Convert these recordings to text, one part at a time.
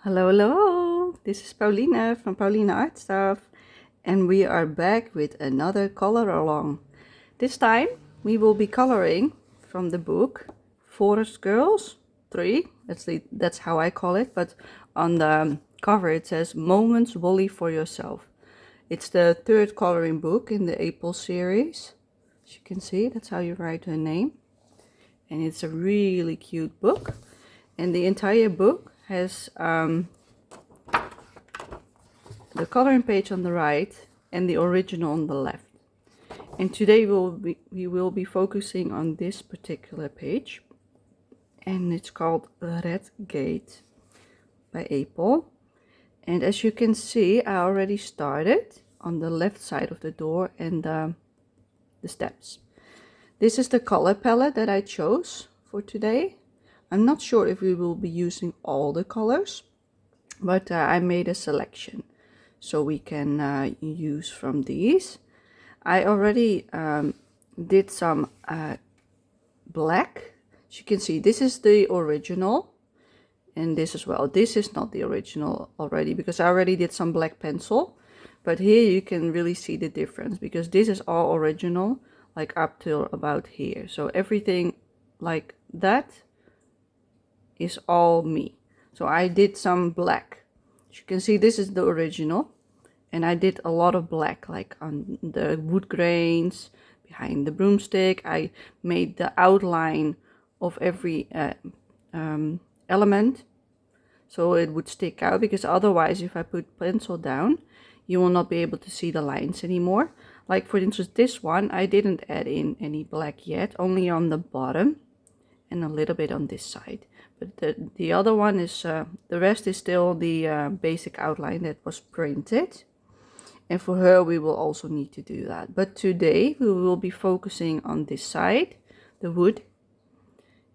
Hello, hello! This is Pauline from Pauline Art Stuff, and we are back with another color along. This time we will be coloring from the book Forest Girls 3. That's how I call it, but on the cover it says Moments Wholly for Yourself. It's the third coloring book in the Aeppol series. As you can see, that's how you write her name. And it's a really cute book. And the entire book has the coloring page on the right and the original on the left. And today we will be focusing on this particular page, and it's called Red Gate by Aeppol. And as you can see, I already started on the left side of the door and the steps. This is the color palette that I chose for today. I'm not sure if we will be using all the colors, but I made a selection so we can use from these. I already did some black. As you can see, this is the original, and this as well. This is not the original already because I already did some black pencil, but here you can really see the difference because this is all original, like up till about here. So everything like that is all me. So I did some black. As you can see, this is the original, and I did a lot of black, like on the wood grains, behind the broomstick. I made the outline of every element so it would stick out, because otherwise if I put pencil down you will not be able to see the lines anymore. Like for instance this one, I didn't add in any black yet, only on the bottom and a little bit on this side. But the other one is, the rest is still the basic outline that was printed. And for her we will also need to do that. But today we will be focusing on this side, the wood,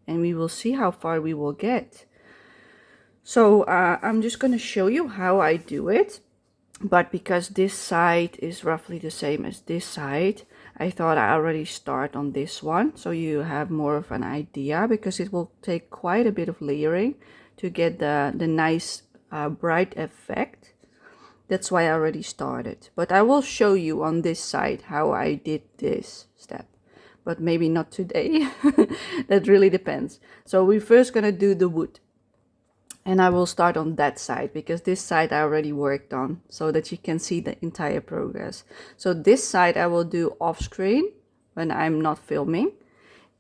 and we will see how far we will get. So I'm just going to show you how I do it. But because this side is roughly the same as this side, I thought I already start on this one, so you have more of an idea, because it will take quite a bit of layering to get the nice bright effect. That's why I already started. But I will show you on this side how I did this step. But maybe not today. That really depends. So we're first going to do the wood. And I will start on that side, because this side I already worked on, so that you can see the entire progress. So this side I will do off screen when I'm not filming.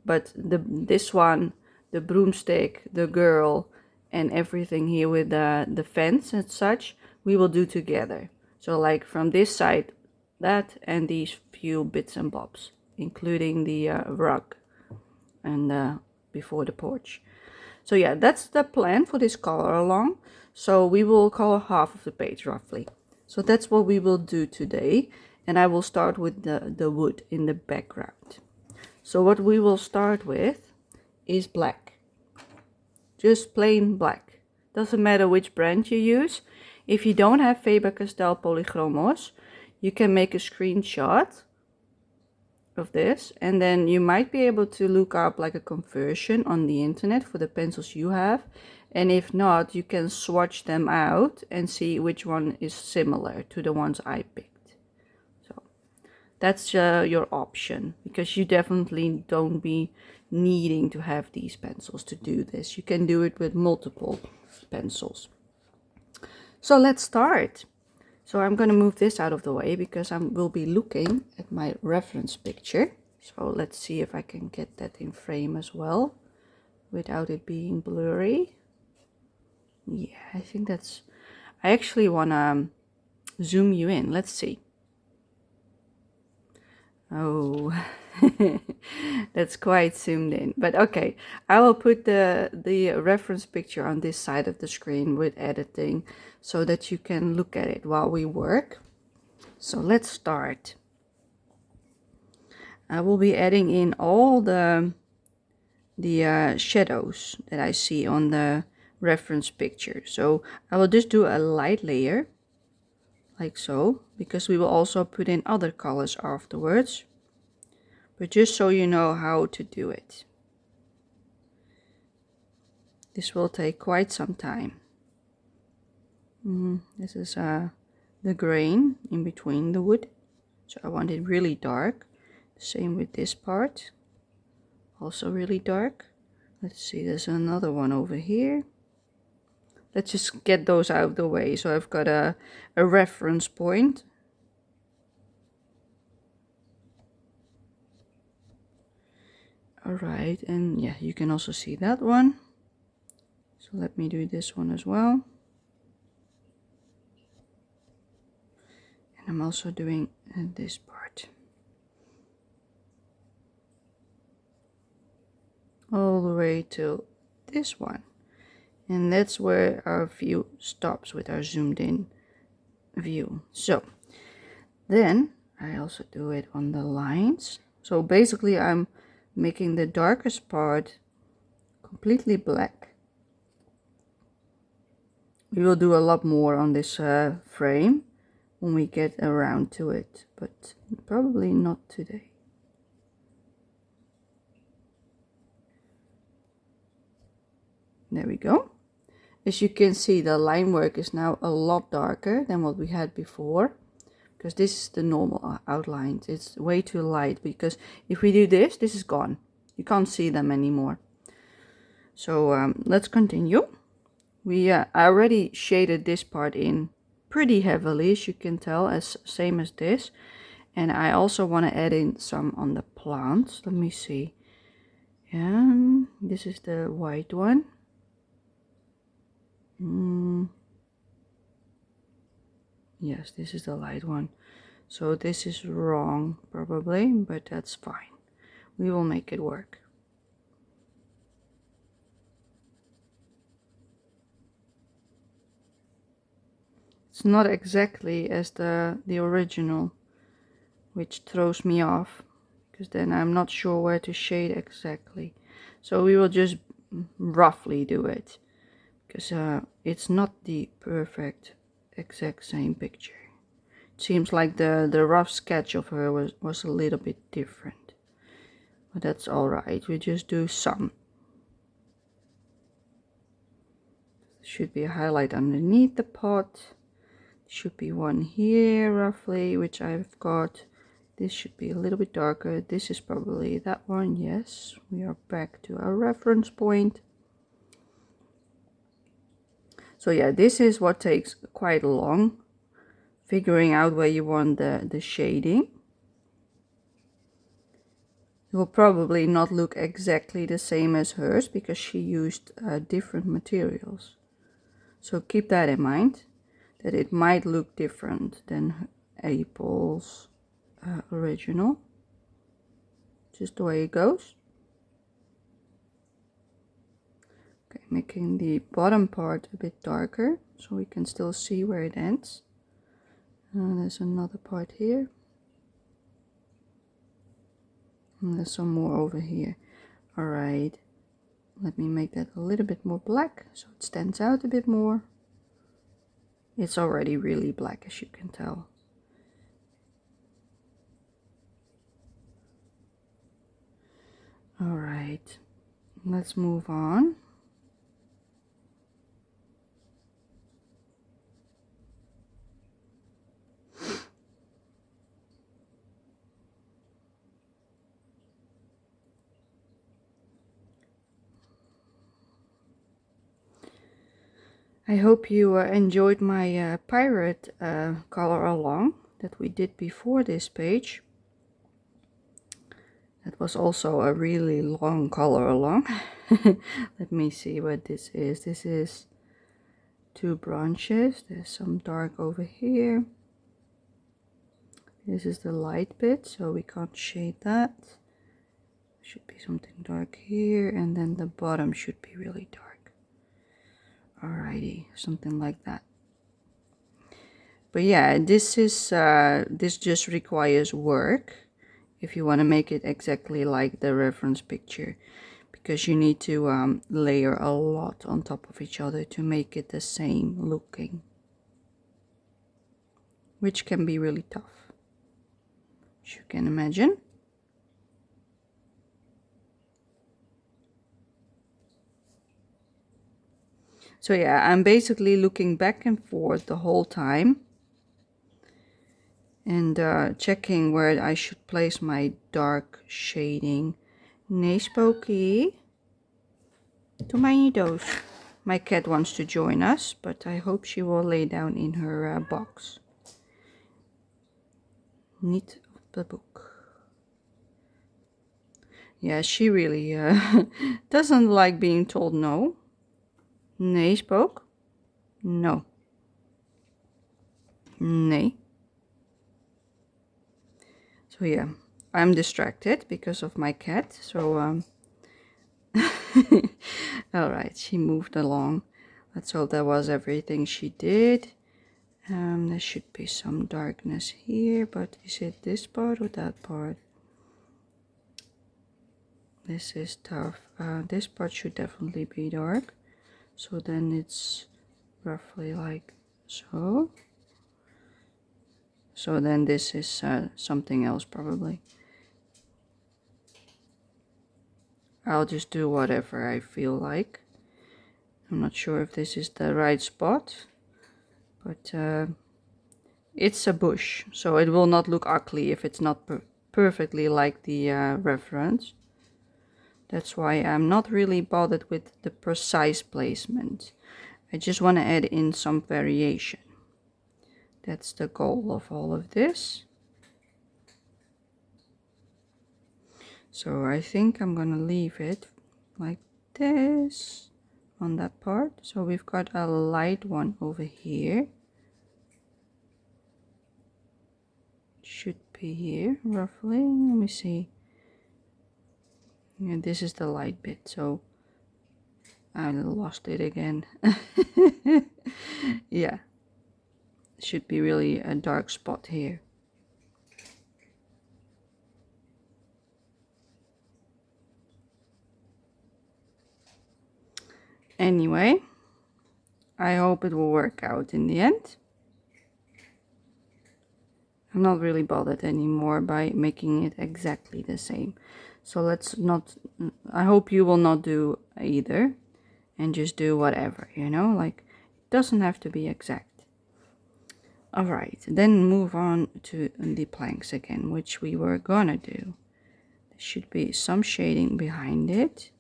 But this one, the broomstick, the girl, and everything here with the fence and such, we will do together. So like from this side, that, and these few bits and bobs, including the rug and before the porch. So yeah, that's the plan for this color along. So we will color half of the page roughly. So that's what we will do today. And I will start with the wood in the background. So what we will start with is black. Just plain black. Doesn't matter which brand you use. If you don't have Faber Castell polychromos, you can make a screenshot of this, and then you might be able to look up like a conversion on the internet for the pencils you have, and if not, you can swatch them out and see which one is similar to the ones I picked. So that's your option, because you definitely don't be needing to have these pencils to do this. You can do it with multiple pencils. So let's start. So I'm going to move this out of the way because I will be looking at my reference picture. So let's see if I can get that in frame as well without it being blurry. Yeah, I think that's... I actually want to zoom you in. Let's see. Oh, that's quite zoomed in. But okay, I will put the reference picture on this side of the screen with editing so that you can look at it while we work. So let's start. I will be adding in all the shadows that I see on the reference picture. So I will just do a light layer, like so, because we will also put in other colors afterwards. But just so you know how to do it. This will take quite some time. This is the grain in between the wood. So I want it really dark. Same with this part. Also really dark. Let's see, there's another one over here. Let's just get those out of the way. So I've got a reference point. Alright, and yeah, you can also see that one. So let me do this one as well. And I'm also doing this part. All the way to this one. And that's where our view stops with our zoomed in view. So then I also do it on the lines. So basically I'm making the darkest part completely black. We will do a lot more on this frame when we get around to it, but probably not today. There we go. As you can see, the line work is now a lot darker than what we had before, because this is the normal outlines. It's way too light, because if we do this, this is gone. You can't see them anymore. So let's continue. I already shaded this part in pretty heavily, as you can tell, as same as this. And I also want to add in some on the plants. Let me see. This is the white one. Yes, this is the light one. So this is wrong probably, but that's fine. We will make it work. It's not exactly as the original, which throws me off, because then I'm not sure where to shade exactly. So we will just roughly do it, because it's not the perfect exact same picture. It seems like the rough sketch of her was a little bit different, but that's all right. We just do some. Should be a highlight underneath the pot. Should be one here roughly, which I've got. This should be a little bit darker. This is probably that one. Yes, we are back to our reference point. So yeah, this is what takes quite long, figuring out where you want the shading. It will probably not look exactly the same as hers, because she used different materials. So keep that in mind, that it might look different than Aeppol's original. Just the way it goes. Okay, making the bottom part a bit darker so we can still see where it ends. There's another part here. And there's some more over here. Alright, let me make that a little bit more black so it stands out a bit more. It's already really black, as you can tell. Alright, let's move on. I hope you enjoyed my pirate color along that we did before this page. That was also a really long color along. Let me see what this is. This is 2 branches. There's some dark over here. This is the light bit, so we can't shade that. Should be something dark here, and then the bottom should be really dark. Alrighty, something like that. But yeah, this just requires work if you want to make it exactly like the reference picture, because you need to layer a lot on top of each other to make it the same looking, which can be really tough, as you can imagine. So yeah, I'm basically looking back and forth the whole time and checking where I should place my dark shading. Nee, Spooky. Doe mij niet doos. My cat wants to join us, but I hope she will lay down in her box. Niet op the book. Yeah, she really doesn't like being told no. Nee, Spook. No. Nee. So yeah, I'm distracted because of my cat. So all right, she moved along. Let's hope that was everything she did. There should be some darkness here, but is it this part or that part? This is tough. This part should definitely be dark. So then it's roughly like so. So then this is something else probably. I'll just do whatever I feel like. I'm not sure if this is the right spot, but it's a bush, so it will not look ugly if it's not perfectly like the reference. That's why I'm not really bothered with the precise placement. I just want to add in some variation. That's the goal of all of this. So I think I'm gonna leave it like this on that part. So we've got a light one over here. Should be here roughly. Let me see. Yeah, this is the light bit, so I lost it again. Yeah, should be really a dark spot here. Anyway, I hope it will work out in the end. I'm not really bothered anymore by making it exactly the same. So let's not, I hope you will not do either and just do whatever, you know, like it doesn't have to be exact. All right, then move on to the planks again, which we were gonna do. There should be some shading behind it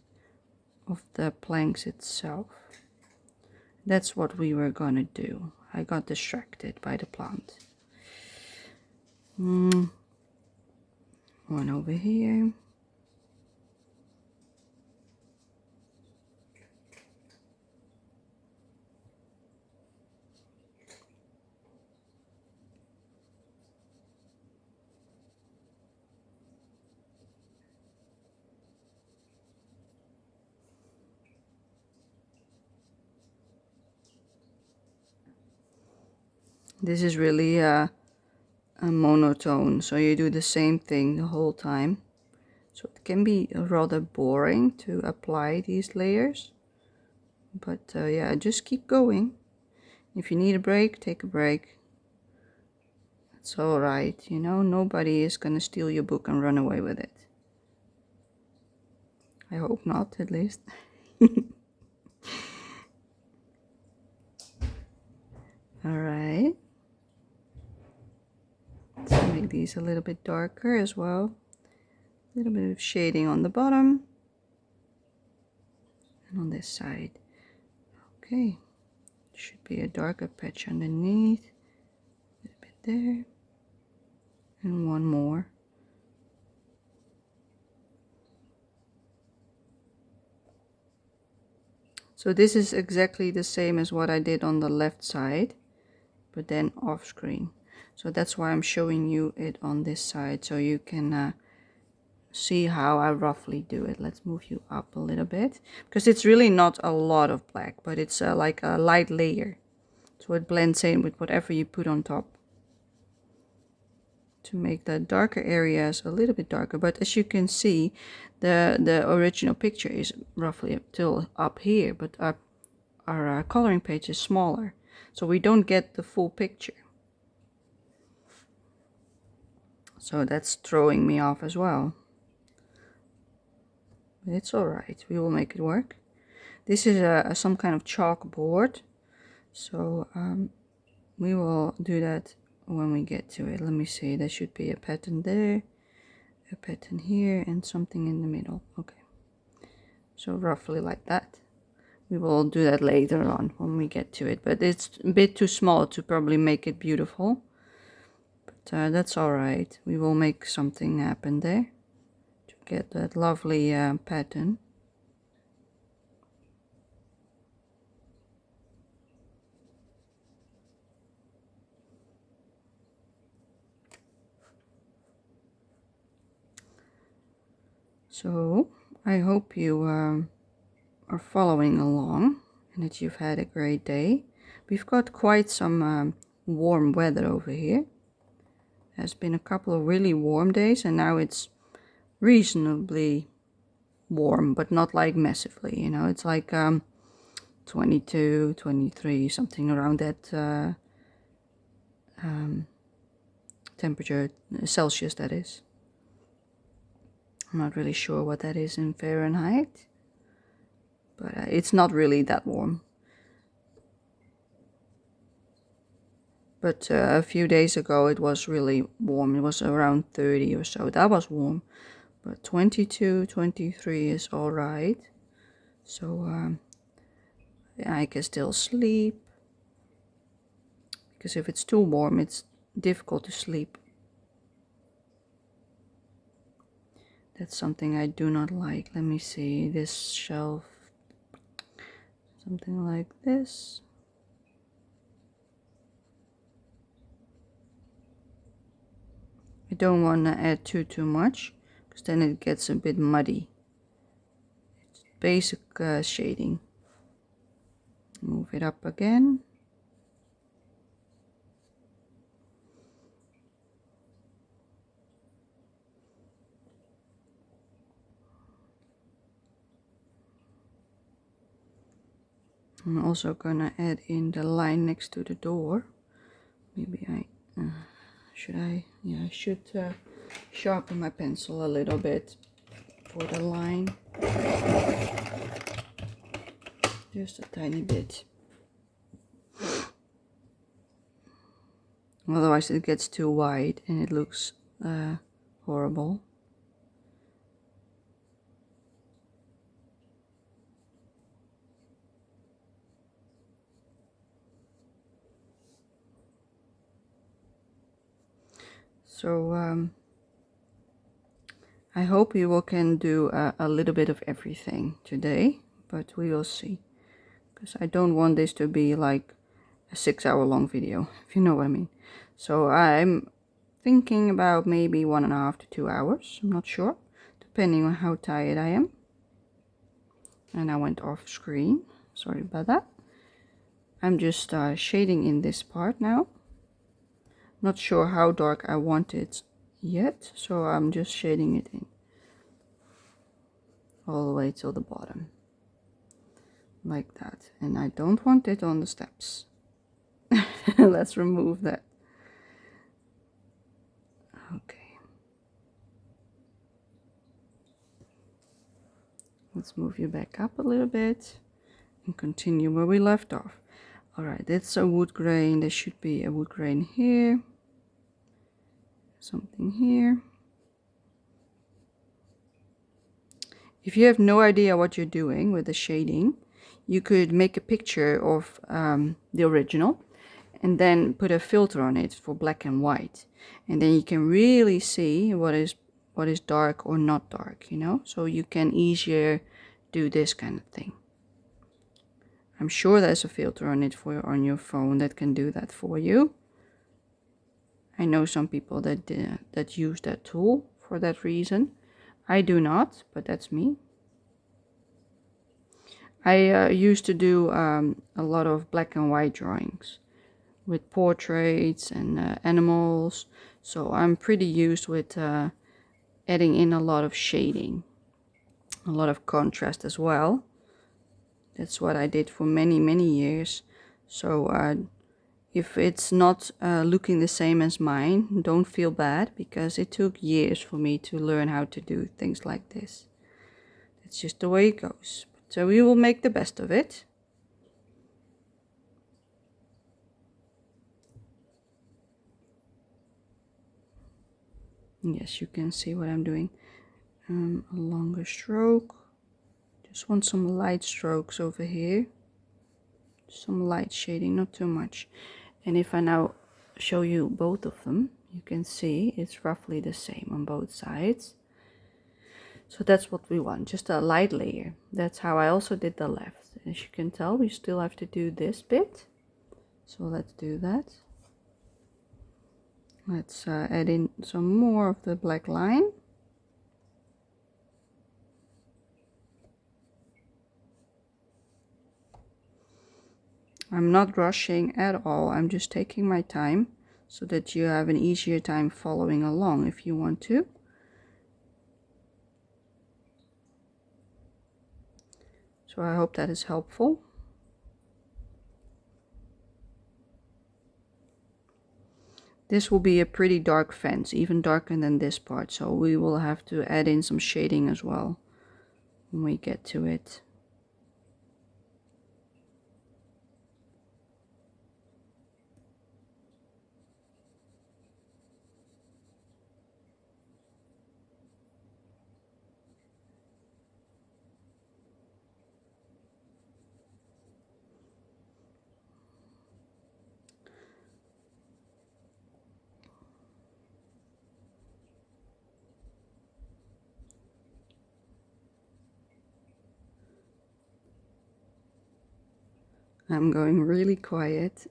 of the planks itself. That's what we were gonna do. I got distracted by the plant. One over here. This is really a monotone, so you do the same thing the whole time. So it can be rather boring to apply these layers, but yeah, just keep going. If you need a break, take a break. It's all right, you know, nobody is gonna steal your book and run away with it. I hope not, at least. All right. Let's make these a little bit darker as well. A little bit of shading on the bottom and on this side. Okay, should be a darker patch underneath. A little bit there. And one more. So this is exactly the same as what I did on the left side, but then off screen. So that's why I'm showing you it on this side, so you can see how I roughly do it. Let's move you up a little bit, because it's really not a lot of black, but it's like a light layer, so it blends in with whatever you put on top to make the darker areas a little bit darker. But as you can see, the original picture is roughly up till up here, but our coloring page is smaller, so we don't get the full picture. So that's throwing me off as well. But it's all right, we will make it work. This is some kind of chalkboard, so we will do that when we get to it. Let me see, there should be a pattern there, a pattern here, and something in the middle. Okay, so roughly like that. We will do that later on when we get to it, but it's a bit too small to probably make it beautiful, but that's all right. We will make something happen there to get that lovely pattern. So I hope you are following along and that you've had a great day. We've got quite some warm weather over here. There's been a couple of really warm days, and now it's reasonably warm, but not like massively, you know. It's like 22, 23, something around that temperature, Celsius that is. I'm not really sure what that is in Fahrenheit, but it's not really that warm. But a few days ago it was really warm. It was around 30 or so. That was warm. But 22, 23 is all right. So I can still sleep. Because if it's too warm, it's difficult to sleep. That's something I do not like. Let me see, this shelf, something like this. I don't want to add too much, because then it gets a bit muddy. It's basic shading. Move it up again. I'm also gonna add in the line next to the door. Maybe should I? Yeah, I should sharpen my pencil a little bit for the line. Just a tiny bit. Otherwise it gets too wide and it looks horrible. So I hope you all can do a little bit of everything today, but we will see. Because I don't want this to be like a 6-hour long video, if you know what I mean. So I'm thinking about maybe 1.5 to 2 hours. I'm not sure, depending on how tired I am. And I went off screen. Sorry about that. I'm just shading in this part now. Not sure how dark I want it yet, so I'm just shading it in all the way till the bottom, like that. And I don't want it on the steps. Let's remove that. Okay, let's move you back up a little bit and continue where we left off. All right, that's a wood grain. There should be a wood grain here, something here. If you have no idea what you're doing with the shading, you could make a picture of the original and then put a filter on it for black and white, and then you can really see what is dark or not dark, you know, so you can easier do this kind of thing. I'm sure there's a filter on it on your phone that can do that for you. I know some people that use that tool for that reason. I do not, but that's me. I used to do a lot of black and white drawings with portraits and animals, so I'm pretty used with adding in a lot of shading, a lot of contrast as well. That's what I did for many years. So if it's not looking the same as mine, don't feel bad, because it took years for me to learn how to do things like this. It's just the way it goes. So we will make the best of it. Yes, you can see what I'm doing. A longer stroke. Just want some light strokes over here. Some light shading, not too much. And if I now show you both of them, you can see it's roughly the same on both sides. So that's what we want, just a light layer. That's how I also did the left. As you can tell, we still have to do this bit. So let's do that. Let's add in some more of the black line. I'm not rushing at all. I'm just taking my time so that you have an easier time following along if you want to. So I hope that is helpful. This will be a pretty dark fence, even darker than this part, so we will have to add in some shading as well when we get to it. I'm going really quiet.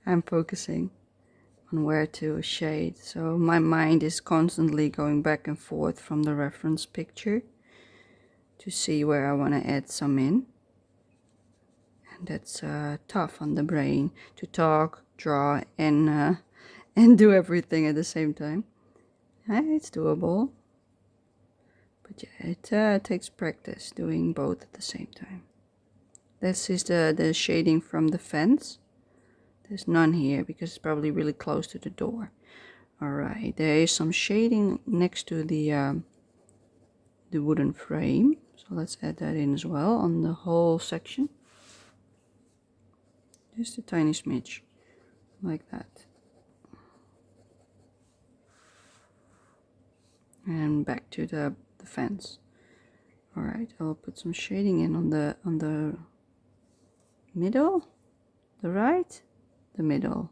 I'm focusing on where to shade, so my mind is constantly going back and forth from the reference picture to see where I want to add some in. And that's tough on the brain to talk, draw, and do everything at the same time. It's doable, but yeah, it takes practice doing both at the same time. This is the shading from the fence. There's none here because it's probably really close to the door. Alright, there is some shading next to the wooden frame. So let's add that in as well on the whole section. Just a tiny smidge, like that. And back to the fence. Alright, I'll put some shading in on the middle, the right, the middle.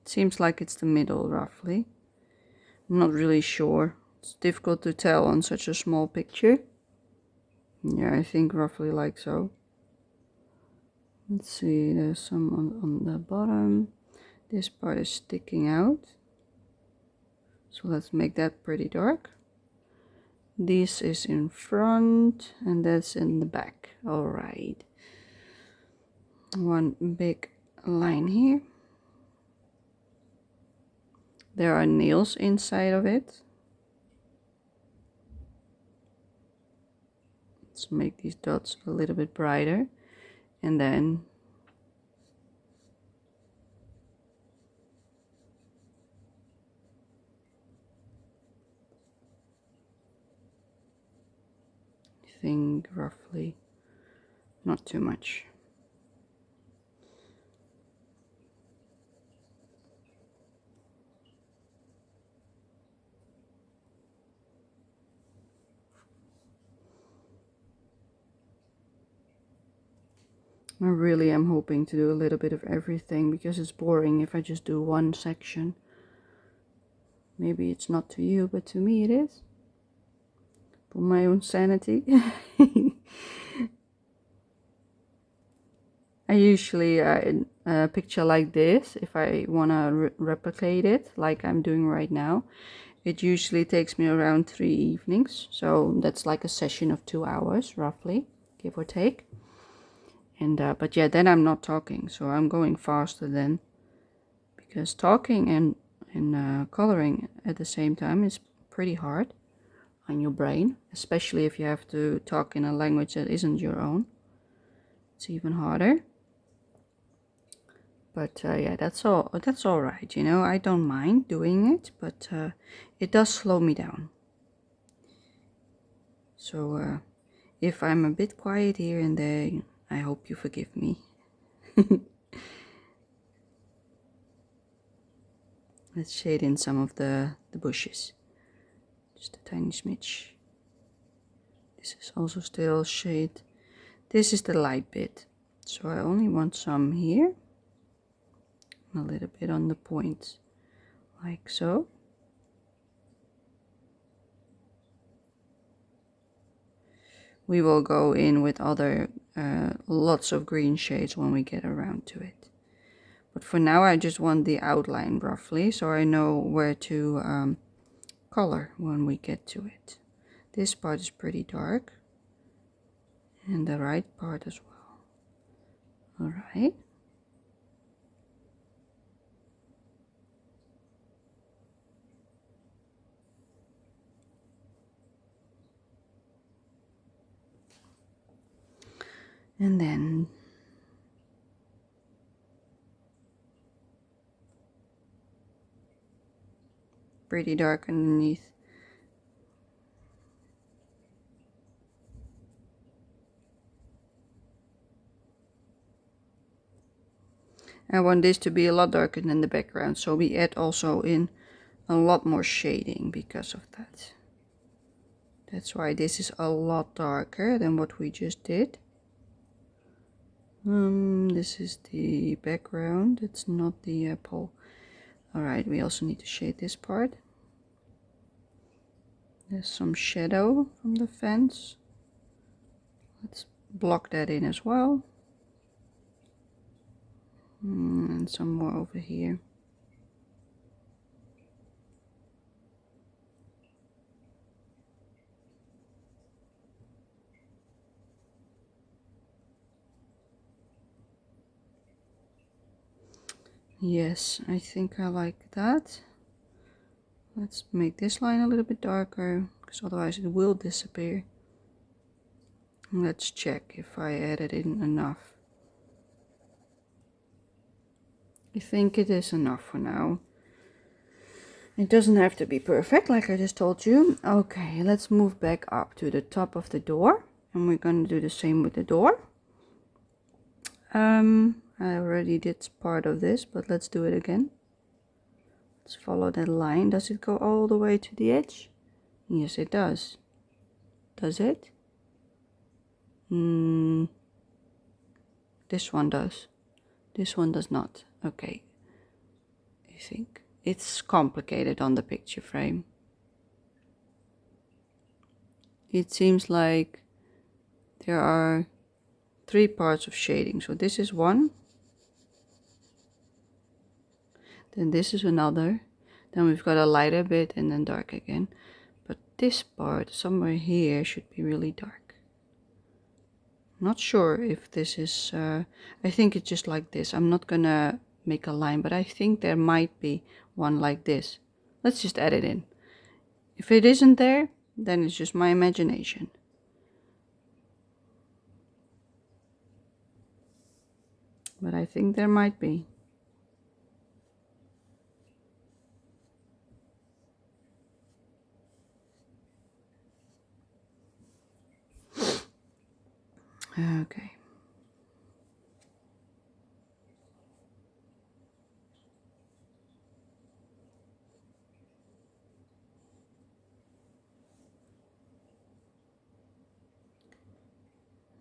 It seems like it's the middle roughly. I'm not really sure. It's difficult to tell on such a small picture. Yeah, I think roughly like so. Let's see, there's some on the bottom. This part is sticking out. So let's make that pretty dark. This is in front and that's in the back. Alright. One big line here. There are nails inside of it. Let's make these dots a little bit brighter. And then I think roughly, not too much. I really am hoping to do a little bit of everything because it's boring if I just do one section. Maybe it's not to you, but to me it is. For my own sanity. I usually a picture like this, if I want to replicate it like I'm doing right now, it usually takes me around 3 evenings. So that's like a session of 2 hours roughly, give or take. And but yeah, then I'm not talking, so I'm going faster then, because talking and coloring at the same time is pretty hard on your brain, especially if you have to talk in a language that isn't your own. It's even harder. But yeah, that's all right, you know. I don't mind doing it, but it does slow me down. So if I'm a bit quiet here and there, I hope you forgive me. Let's shade in some of the bushes. Just a tiny smidge. This is also still shade. This is the light bit. So I only want some here. A little bit on the points. Like so. We will go in with other lots of green shades when we get around to it. But for now I just want the outline roughly, so I know where to color when we get to it. This part is pretty dark, and the right part as well. Alright. And then pretty dark underneath. I want this to be a lot darker than the background, so we add also in a lot more shading because of that. That's why this is a lot darker than what we just did. This is the background, it's not the apple. Alright, we also need to shade this part. There's some shadow from the fence. Let's block that in as well. And some more over here. Yes, I think I like that. Let's make this line a little bit darker, because otherwise it will disappear. Let's check if I added in enough. I think it is enough for now. It doesn't have to be perfect, like I just told you. Okay, let's move back up to the top of the door. And we're going to do the same with the door. I already did part of this, but let's do it again. Let's follow that line. Does it go all the way to the edge? Yes, it does. Does it? This one does. This one does not. Okay. I think it's complicated on the picture frame. It seems like there are 3 parts of shading. So this is one. Then this is another. Then we've got a lighter bit and then dark again. But this part somewhere here should be really dark. Not sure if this is, I think it's just like this. I'm not gonna make a line, but I think there might be one like this. Let's just add it in. If it isn't there, then it's just my imagination. But I think there might be. Okay.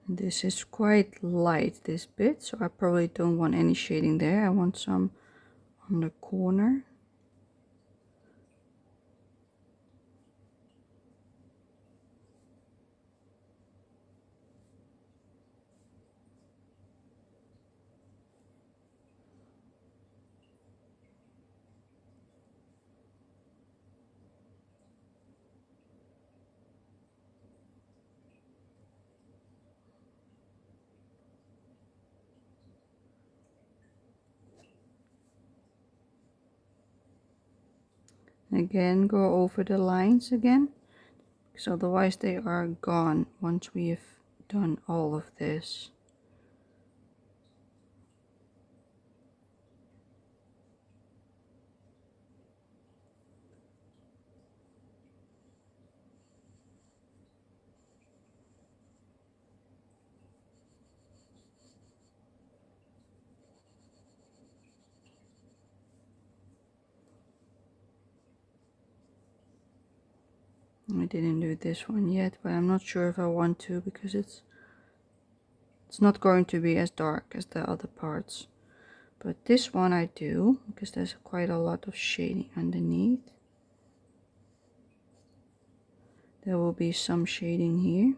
This is quite light, this bit, so I probably don't want any shading there. I want some on the corner. Again, go over the lines again, because otherwise they are gone once we have done all of this. I didn't do this one yet, but I'm not sure if I want to, because it's not going to be as dark as the other parts. But this one I do, because there's quite a lot of shading underneath. There will be some shading here.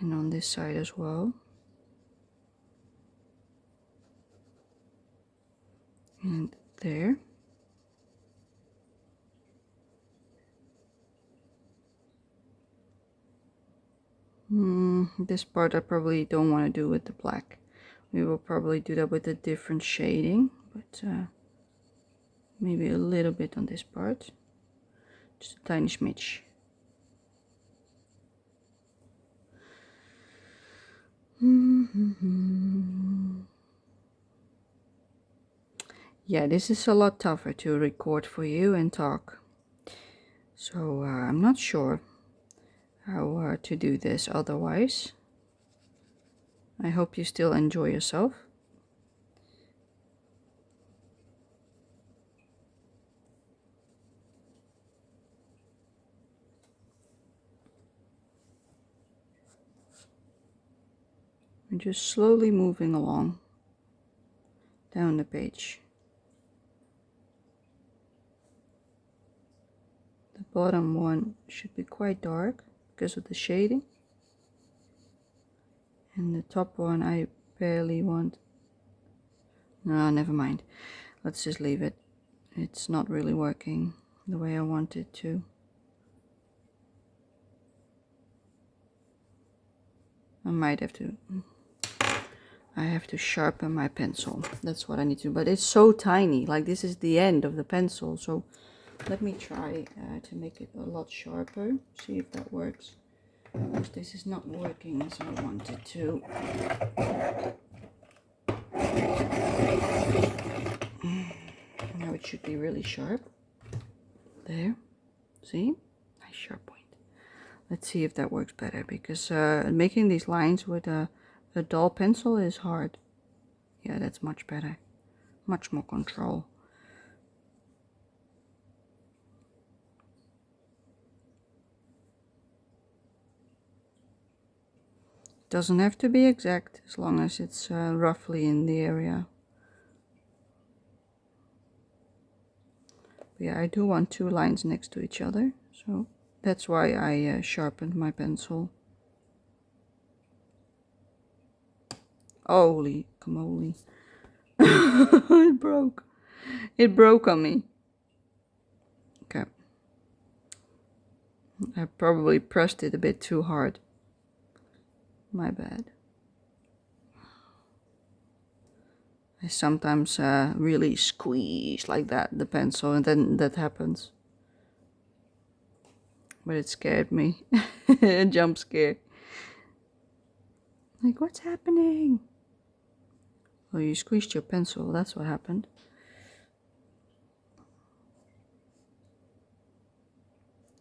And on this side as well. And there. This part I probably don't want to do with the black. We will probably do that with a different shading, but maybe a little bit on this part. Just a tiny smidge. Yeah, this is a lot tougher to record for you and talk. So I'm not sure how to do this otherwise. I hope you still enjoy yourself. I'm just slowly moving along down the page. The bottom one should be quite dark because of the shading. And the top one I barely want. No, never mind. Let's just leave it. It's not really working the way I want it to. I have to sharpen my pencil. That's what I need to, but it's so tiny. Like, this is the end of the pencil. So let me try to make it a lot sharper. See if that works. Because this is not working as I want it to. Now it should be really sharp. There. See? Nice sharp point. Let's see if that works better, because making these lines with a dull pencil is hard. Yeah, that's much better. Much more control. Doesn't have to be exact, as long as it's roughly in the area. But yeah, I do want two lines next to each other, so that's why I sharpened my pencil. Holy camoli. It broke. It broke on me. Okay. I probably pressed it a bit too hard. My bad. I sometimes really squeeze like that the pencil, and then that happens. But it scared me. A jump scare. Like, what's happening? Oh, you squeezed your pencil. That's what happened.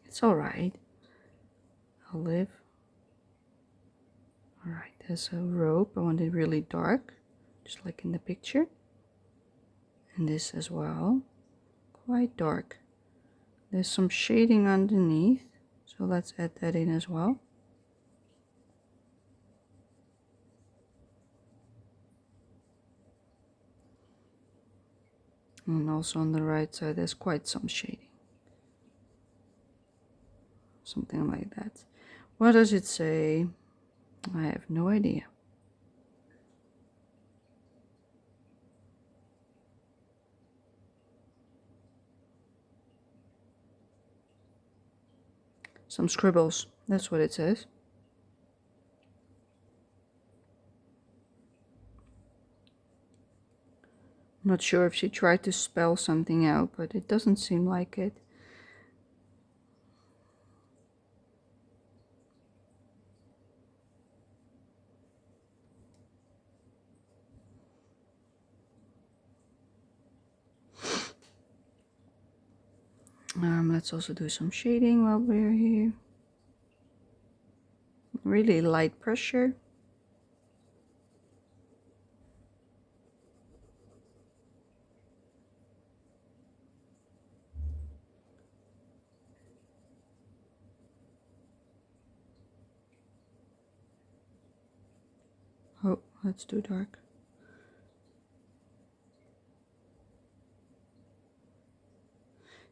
It's alright. I'll live. Alright, there's a rope. I want it really dark, just like in the picture. And this as well. Quite dark. There's some shading underneath, so let's add that in as well. And also on the right side there's quite some shading. Something like that. What does it say? I have no idea. Some scribbles, that's what it says. Not sure if she tried to spell something out, but it doesn't seem like it. Let's also do some shading while we're here. Really light pressure. that's too dark.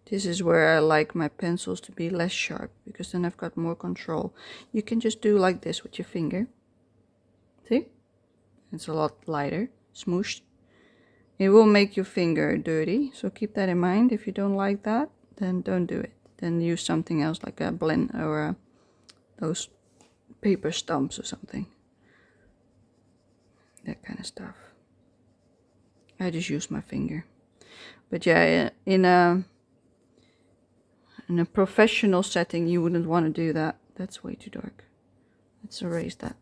This is where I like my pencils to be less sharp, because then I've got more control. You can just do like this with your finger. See? It's a lot lighter, smooshed. It will make your finger dirty, so keep that in mind. If you don't like that, then don't do it. Then use something else like a blend or those paper stumps or something. That kind of stuff. I just use my finger. But yeah, in a professional setting, you wouldn't want to do that. That's way too dark. Let's erase that.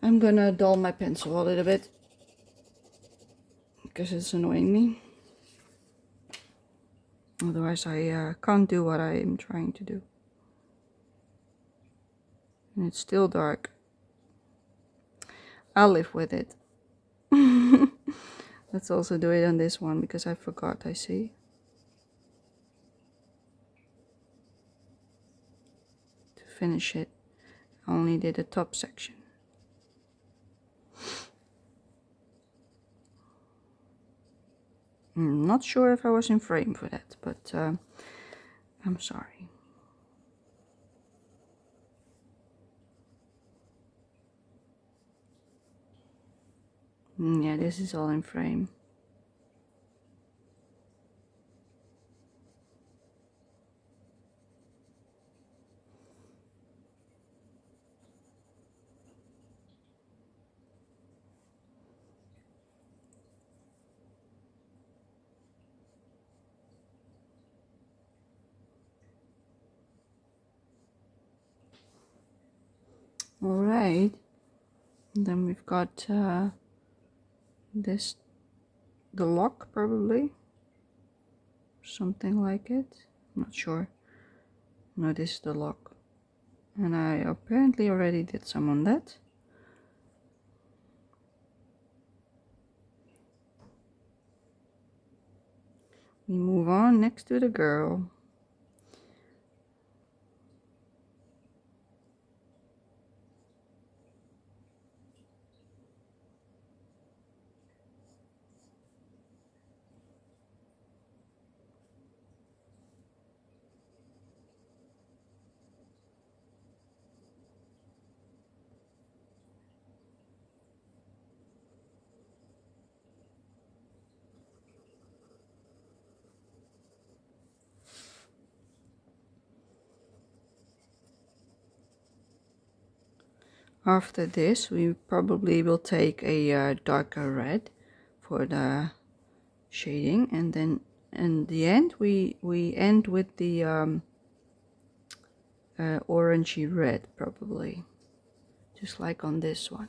I'm gonna dull my pencil a little bit, because it's annoying me. Otherwise I can't do what I am trying to do. And it's still dark. I'll live with it. Let's also do it on this one, because I forgot, I see. To finish it, I only did the top section. I'm not sure if I was in frame for that, but I'm sorry. Yeah, this is all in frame. Alright, then we've got this, the lock probably, something like it, I'm not sure. No, this is the lock, and I apparently already did some on that. We move on next to the girl. After this, we probably will take a darker red for the shading, and then in the end we end with the orangey red, probably, just like on this one.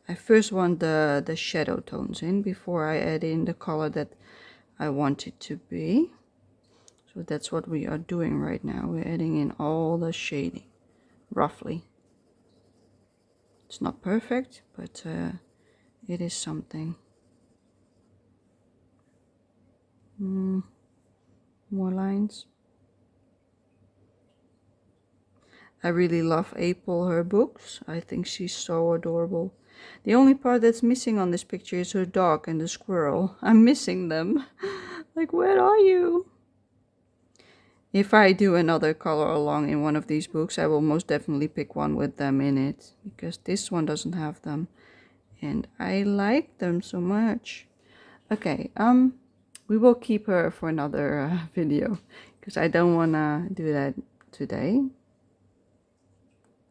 I first want the shadow tones in before I add in the color that I want it to be. So that's what we are doing right now. We're adding in all the shading, roughly. It's not perfect, but it is something. More lines. I really love Aeppol, her books. I think she's so adorable. The only part that's missing on this picture is her dog and the squirrel. I'm missing them. Like, where are you? If I do another color along in one of these books, I will most definitely pick one with them in it, because this one doesn't have them, and I like them so much. Okay, we will keep her for another video, because I don't want to do that today.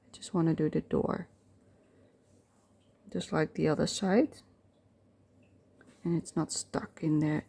I just want to do the door, just like the other side, and it's not stuck in there.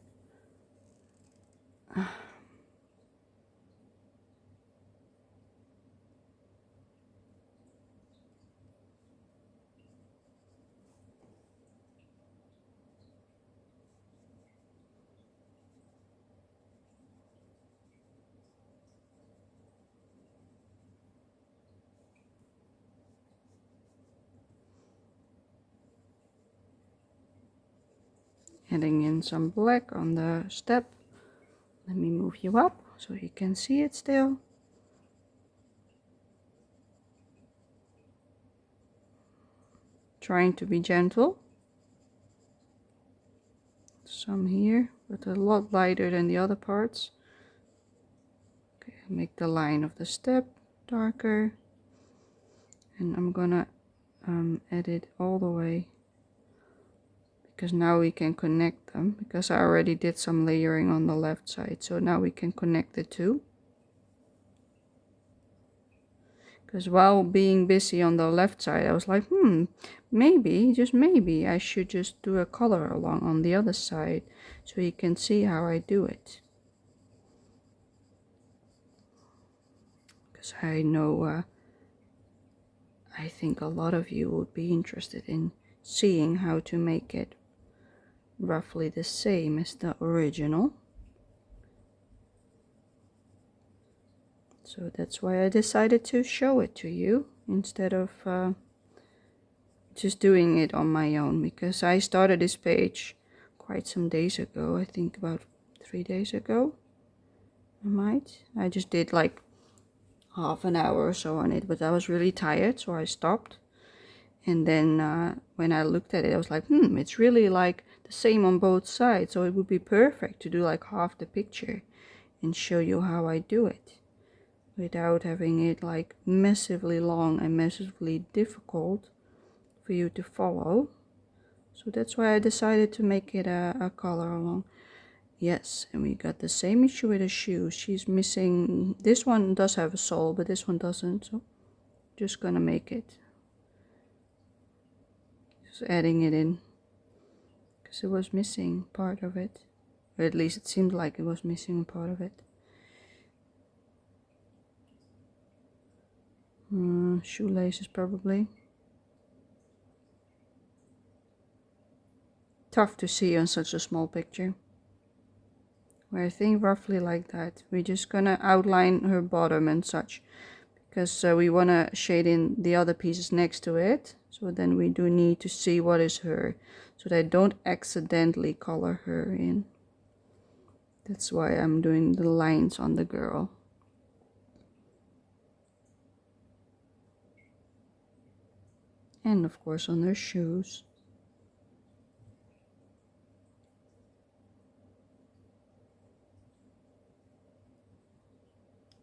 Adding in some black on the step. Let me move you up so you can see it still. trying to be gentle. Some here, but a lot lighter than the other parts. Okay, make the line of the step darker. And I'm gonna add it all the way, because now we can connect them, because I already did some layering on the left side, so now we can connect the two. Because while being busy on the left side, I was like, maybe, just maybe, I should just do a color along on the other side, so you can see how I do it. Because I know, I think a lot of you would be interested in seeing how to make it roughly the same as the original. So that's why I decided to show it to you instead of just doing it on my own, because I started this page quite some days ago. I think about 3 days ago. I just did like half an hour or so on it, but I was really tired, so I stopped. And then when I looked at it, I was like, it's really like the same on both sides, so it would be perfect to do like half the picture and show you how I do it without having it like massively long and massively difficult for you to follow. So that's why I decided to make it a color along. Yes, and we got the same issue with the shoes. She's missing, this one does have a sole, but this one doesn't, so just gonna make it. Just adding it in, because it was missing part of it. Or at least it seemed like it was missing a part of it. Shoelaces probably. Tough to see on such a small picture. Where I think roughly like that. We're just gonna outline her bottom and such, because we want to shade in the other pieces next to it. So then we do need to see what is her, so that I don't accidentally color her in. That's why I'm doing the lines on the girl. And of course on her shoes.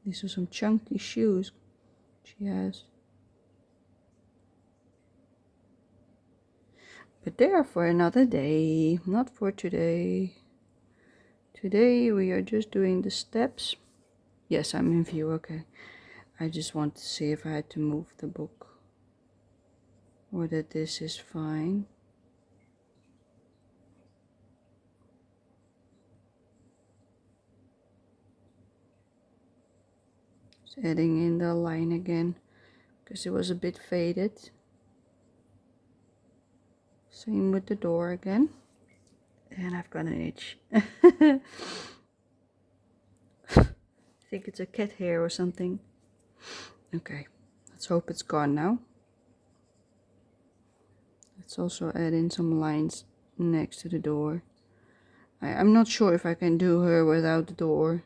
These are some chunky shoes she has. But they are for another day, not for today. Today we are just doing the steps. Yes, I'm in view, okay. I just want to see if I had to move the book, or that this is fine. Just adding in the line again, because it was a bit faded. Same with the door again. And I've got an itch. I think it's a cat hair or something. Okay, let's hope it's gone now. Let's also add in some lines next to the door. I'm not sure if I can do her without the door.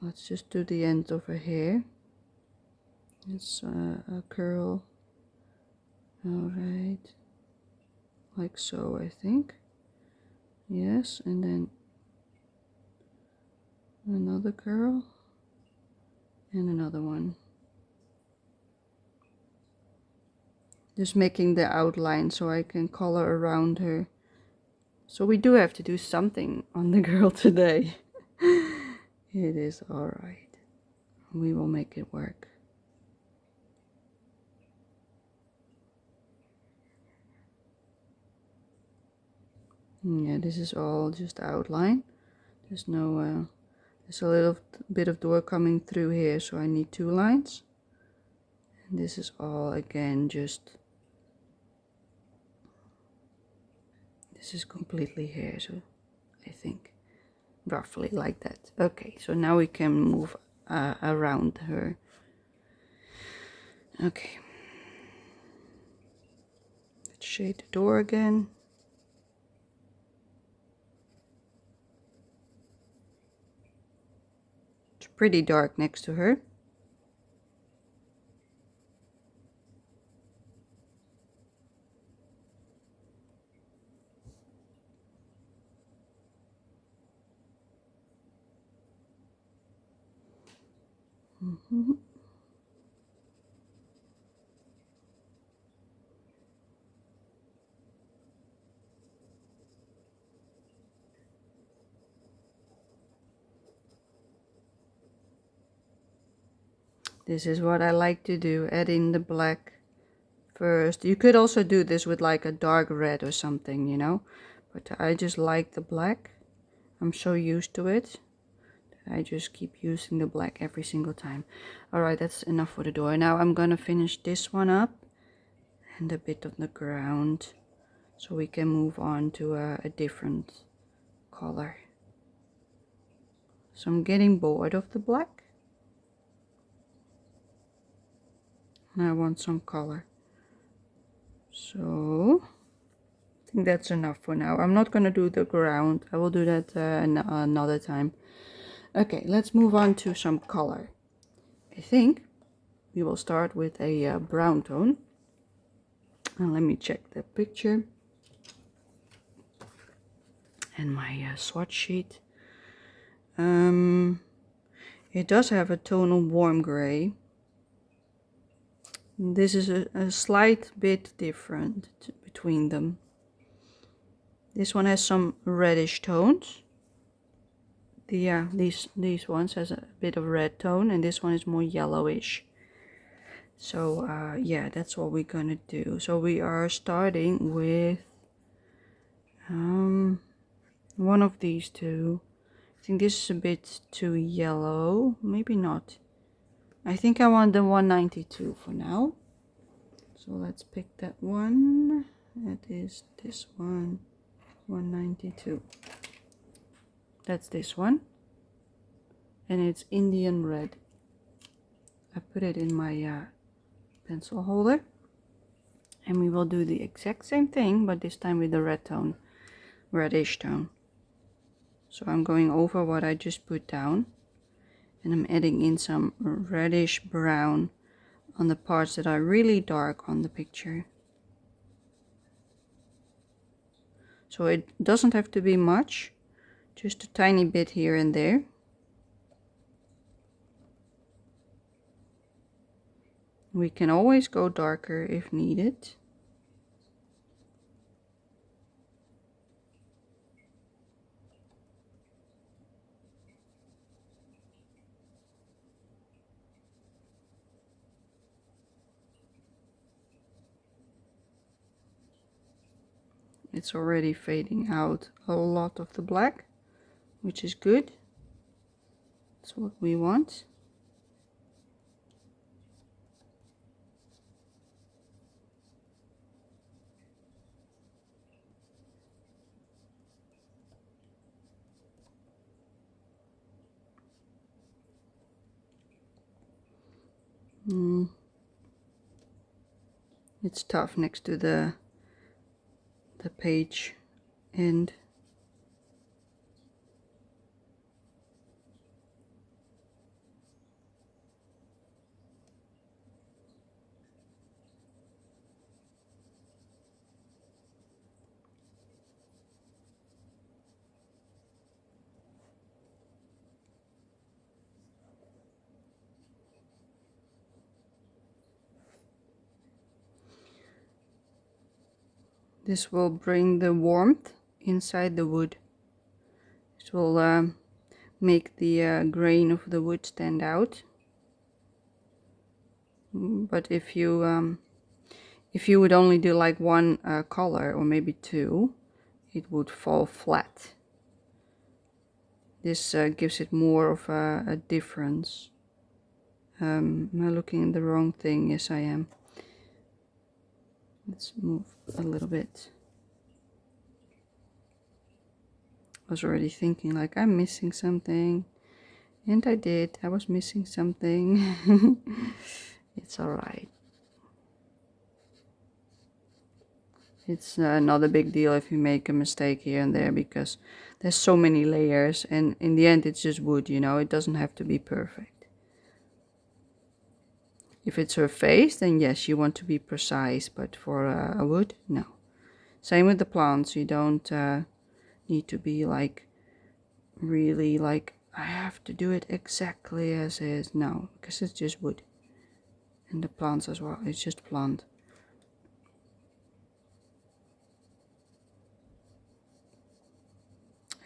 Let's just do the end of her hair. It's a curl. Alright. Like so, I think. Yes, and then another curl. And another one. Just making the outline so I can color around her. So we do have to do something on the girl today. It is alright. We will make it work. Yeah, this is all just outline. There's no, there's a little bit of door coming through here, so I need 2 lines. And this is all again just, this is completely hair, so I think roughly like that. Okay, so now we can move around her. Okay. Let's shade the door again. It's pretty dark next to her. Mm-hmm. This is what I like to do, add in the black first. You could also do this with like a dark red or something, you know, but I just like the black. I'm so used to it. I just keep using the black every single time. Alright, that's enough for the door. Now I'm gonna finish this one up and a bit of the ground so we can move on to a different color. So I'm getting bored of the black and I want some color. So I think that's enough for now. I'm not gonna do the ground. I will do that another time. Okay, let's move on to some color. I think we will start with a brown tone. And let me check the picture and my swatch sheet. It does have a tonal warm gray. This is a slight bit different between them. This one has some reddish tones. These ones has a bit of red tone, and this one is more yellowish. So yeah, that's what we're gonna do. So we are starting with one of these two. I think this is a bit too yellow. Maybe not. I think I want the 192 for now. So let's pick that one. It is this one, 192. That's this one. And it's Indian red. I put it in my pencil holder. And we will do the exact same thing, but this time with the red tone, reddish tone. So I'm going over what I just put down. And I'm adding in some reddish brown on the parts that are really dark on the picture. So it doesn't have to be much, just a tiny bit here and there. We can always go darker if needed. It's already fading out a lot of the black, which is good. That's what we want. It's tough next to the page end. This will bring the warmth inside the wood. It will make the grain of the wood stand out. But if you would only do like one color or maybe two, it would fall flat. This gives it more of a difference. Am I looking at the wrong thing? Yes, I am. Let's move a little bit. I was already thinking like I'm missing something. And I did. I was missing something. It's alright. It's not a big deal if you make a mistake here and there, because there's so many layers, and in the end it's just wood, you know, it doesn't have to be perfect. If it's her face, then yes, you want to be precise, but for a wood, no. Same with the plants, you don't need to be like really like I have to do it exactly as is. No, because it's just wood. And the plants as well, it's just plant.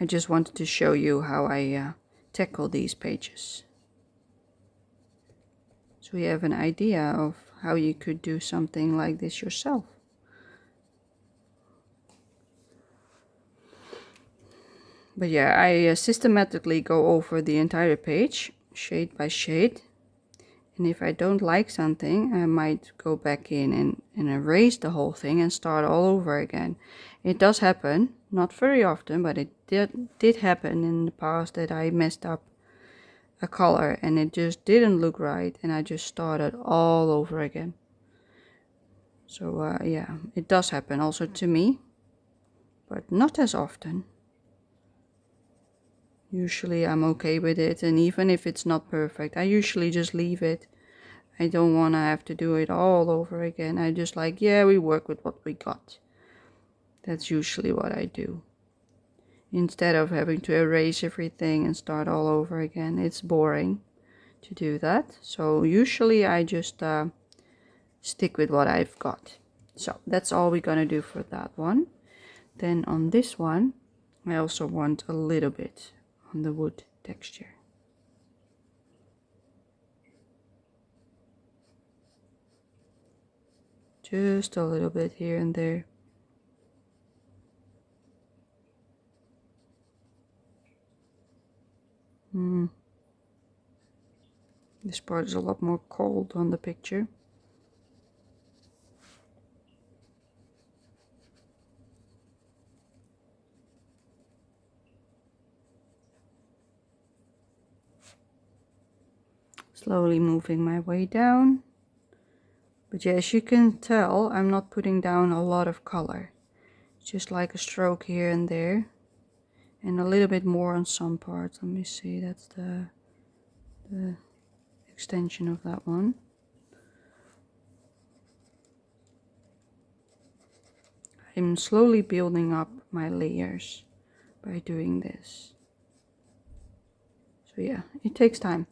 I just wanted to show you how I tackle these pages. So you have an idea of how you could do something like this yourself. But yeah, I systematically go over the entire page, shade by shade. And if I don't like something, I might go back in and erase the whole thing and start all over again. It does happen, not very often, but it did happen in the past that I messed up a color and it just didn't look right and I just started all over again. So yeah, it does happen also to me, but not as often. Usually I'm okay with it, and even if it's not perfect, I usually just leave it. I don't want to have to do it all over again. I just like, yeah, we work with what we got. That's usually what I do. Instead of having to erase everything and start all over again. It's boring to do that. So usually I just stick with what I've got. So that's all we're gonna do for that one. Then on this one, I also want a little bit on the wood texture. Just a little bit here and there. This part is a lot more cold on the picture. Slowly moving my way down. But yeah, as you can tell, I'm not putting down a lot of color. Just like a stroke here and there. And a little bit more on some parts. Let me see, that's the extension of that one. I'm slowly building up my layers by doing this. So yeah, it takes time.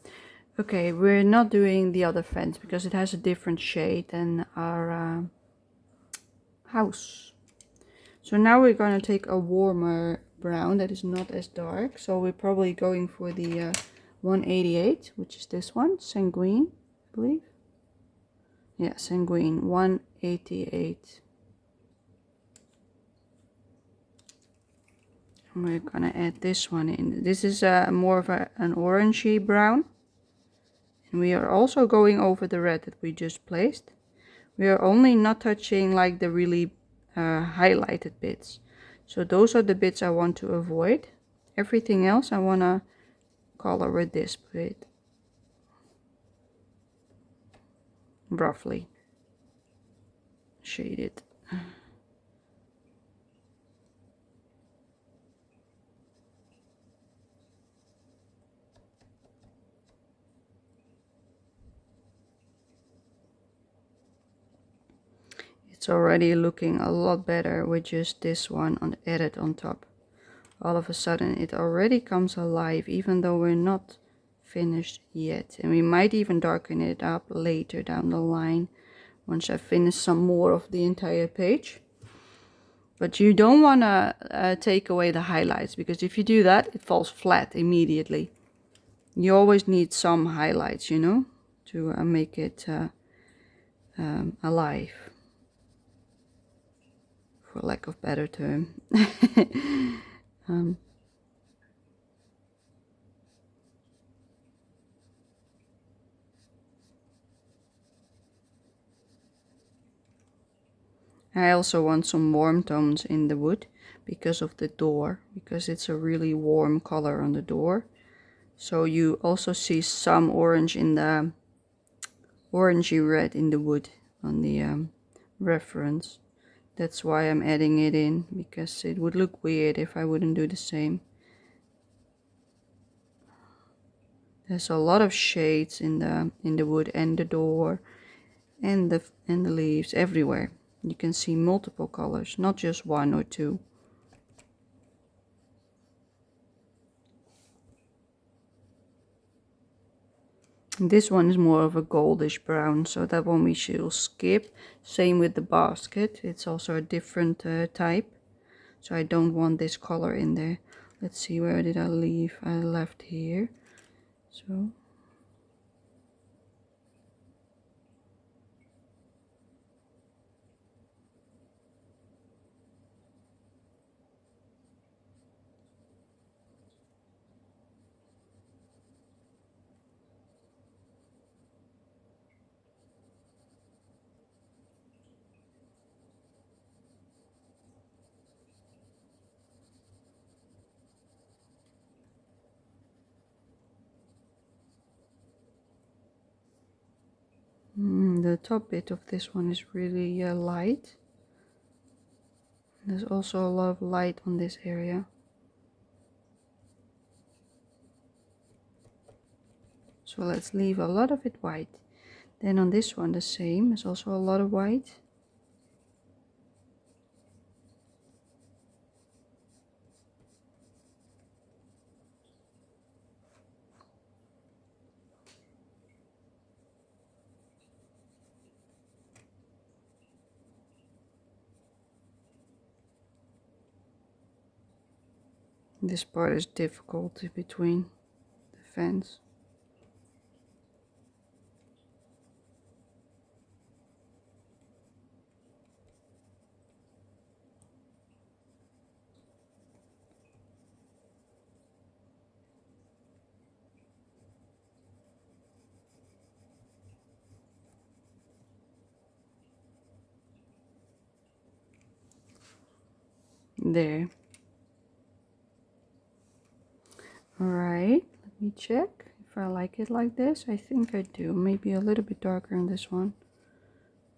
Okay, we're not doing the other fence because it has a different shade than our house. So now we're going to take a warmer brown that is not as dark. So we're probably going for the 188, which is this one, sanguine, I believe. Yeah, sanguine, 188. And we're going to add this one in. This is more of an orangey brown. And we are also going over the red that we just placed. We are only not touching like the really highlighted bits. So those are the bits I want to avoid. Everything else I want to color with this bit. Roughly shaded. It's already looking a lot better with just this one added on top. All of a sudden it already comes alive, even though we're not finished yet. And we might even darken it up later down the line once I finish some more of the entire page. But you don't want to take away the highlights, because if you do that, it falls flat immediately. You always need some highlights, you know, to make it alive, for lack of better term. I also want some warm tones in the wood because of the door, because it's a really warm color on the door. So you also see some orange in the orangey red in the wood on the reference. That's why I'm adding it in, because it would look weird if I wouldn't do the same. There's a lot of shades in the wood and the door and the leaves everywhere. You can see multiple colors, not just one or two. This one is more of a goldish brown, so that one we should skip. Same with the basket, it's also a different type, so I don't want this color in there. Let's see, where did I leave? I left here, so the top bit of this one is really light. There's also a lot of light on this area. So let's leave a lot of it white. Then on this one the same, there's also a lot of white. This part is difficult between the fence. There. Alright, let me check if I like it like this. I think I do. Maybe a little bit darker on this one.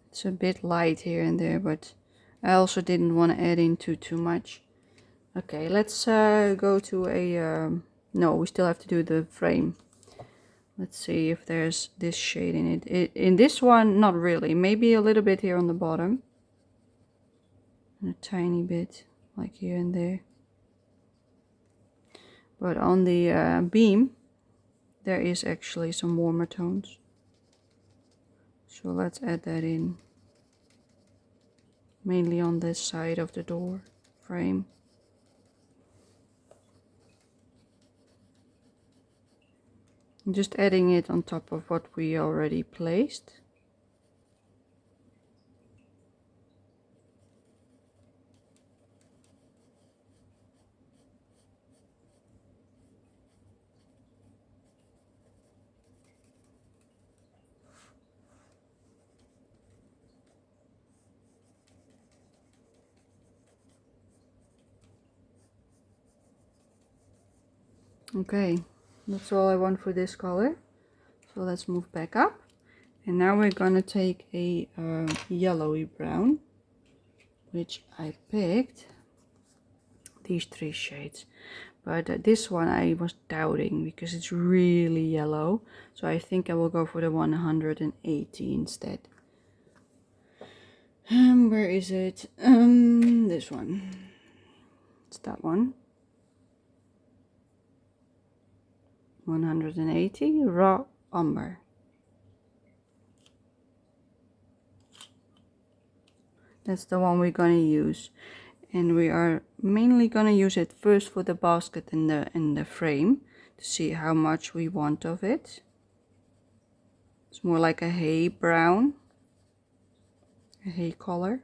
It's a bit light here and there, but I also didn't want to add in too much. Okay, let's go to a... no, we still have to do the frame. Let's see if there's this shade in it. In this one, not really. Maybe a little bit here on the bottom. And a tiny bit, like here and there. But on the beam, there is actually some warmer tones. So let's add that in. Mainly on this side of the door frame. I'm just adding it on top of what we already placed. Okay, that's all I want for this color. So let's move back up. And now we're gonna take a yellowy brown, which I picked these three shades. But this one I was doubting because it's really yellow. So I think I will go for the 180 instead. Where is it? This one. It's that one. 180 raw umber. That's the one we're gonna use, and we are mainly gonna use it first for the basket and the frame to see how much we want of it. It's more like a hay brown, a hay color.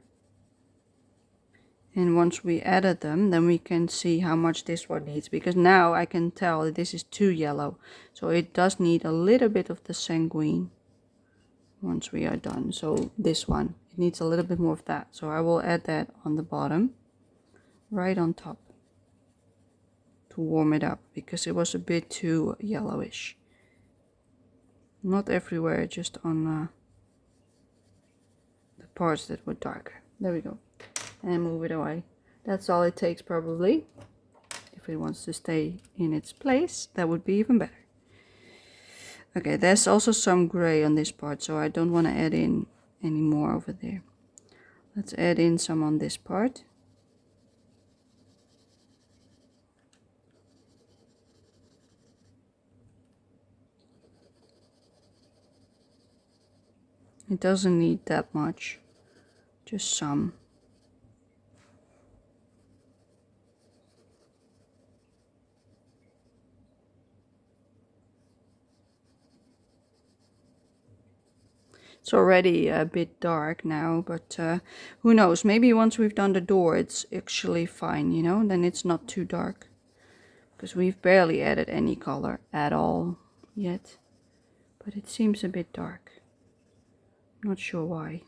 And once we added them, then we can see how much this one needs, because now I can tell that this is too yellow, so it does need a little bit of the sanguine once we are done. So this one, it needs a little bit more of that, so I will add that on the bottom, right on top, to warm it up, because it was a bit too yellowish. Not everywhere, just on the parts that were darker. There we go. And move it away. That's all it takes probably. If it wants to stay in its place, that would be even better. Okay, there's also some gray on this part, so I don't want to add in any more over there. Let's add in some on this part. It doesn't need that much, just some. It's already a bit dark now, but who knows, maybe once we've done the door it's actually fine, you know, then it's not too dark. Because we've barely added any color at all yet. But it seems a bit dark. Not sure why.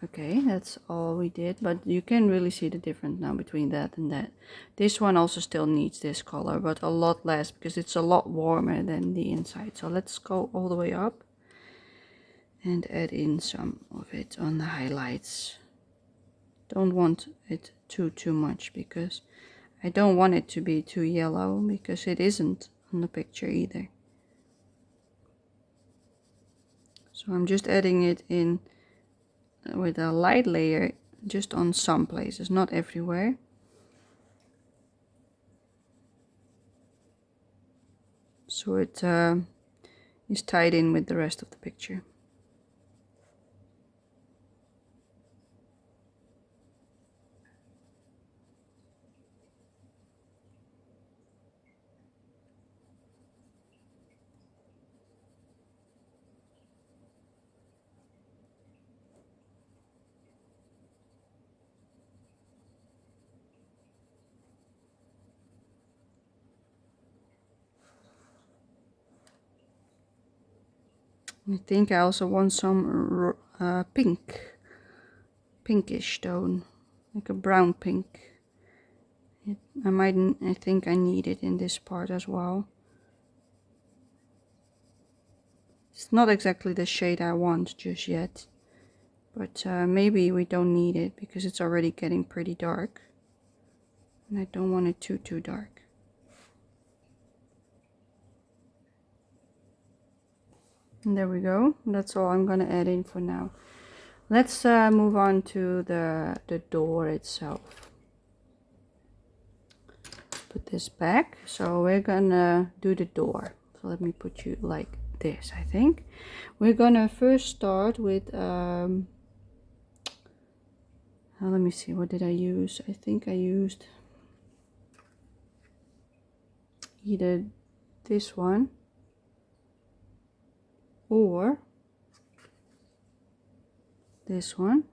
Okay, that's all we did, but you can really see the difference now between that and that. This one also still needs this color, but a lot less because it's a lot warmer than the inside. So let's go all the way up and add in some of it on the highlights. Don't want it too much because I don't want it to be too yellow because it isn't on the picture either. So I'm just adding it in with a light layer just on some places, not everywhere. So it is tied in with the rest of the picture. I think I also want some pinkish tone, like a brown pink. I think I need it in this part as well. It's not exactly the shade I want just yet, but maybe we don't need it because it's already getting pretty dark, and I don't want it too dark. And there we go. That's all I'm gonna add in for now. Let's move on to the door itself. Put this back. So we're gonna do the door. So let me put you like this. I think we're gonna first start with let me see, what did I use? I think I used either this one or this one.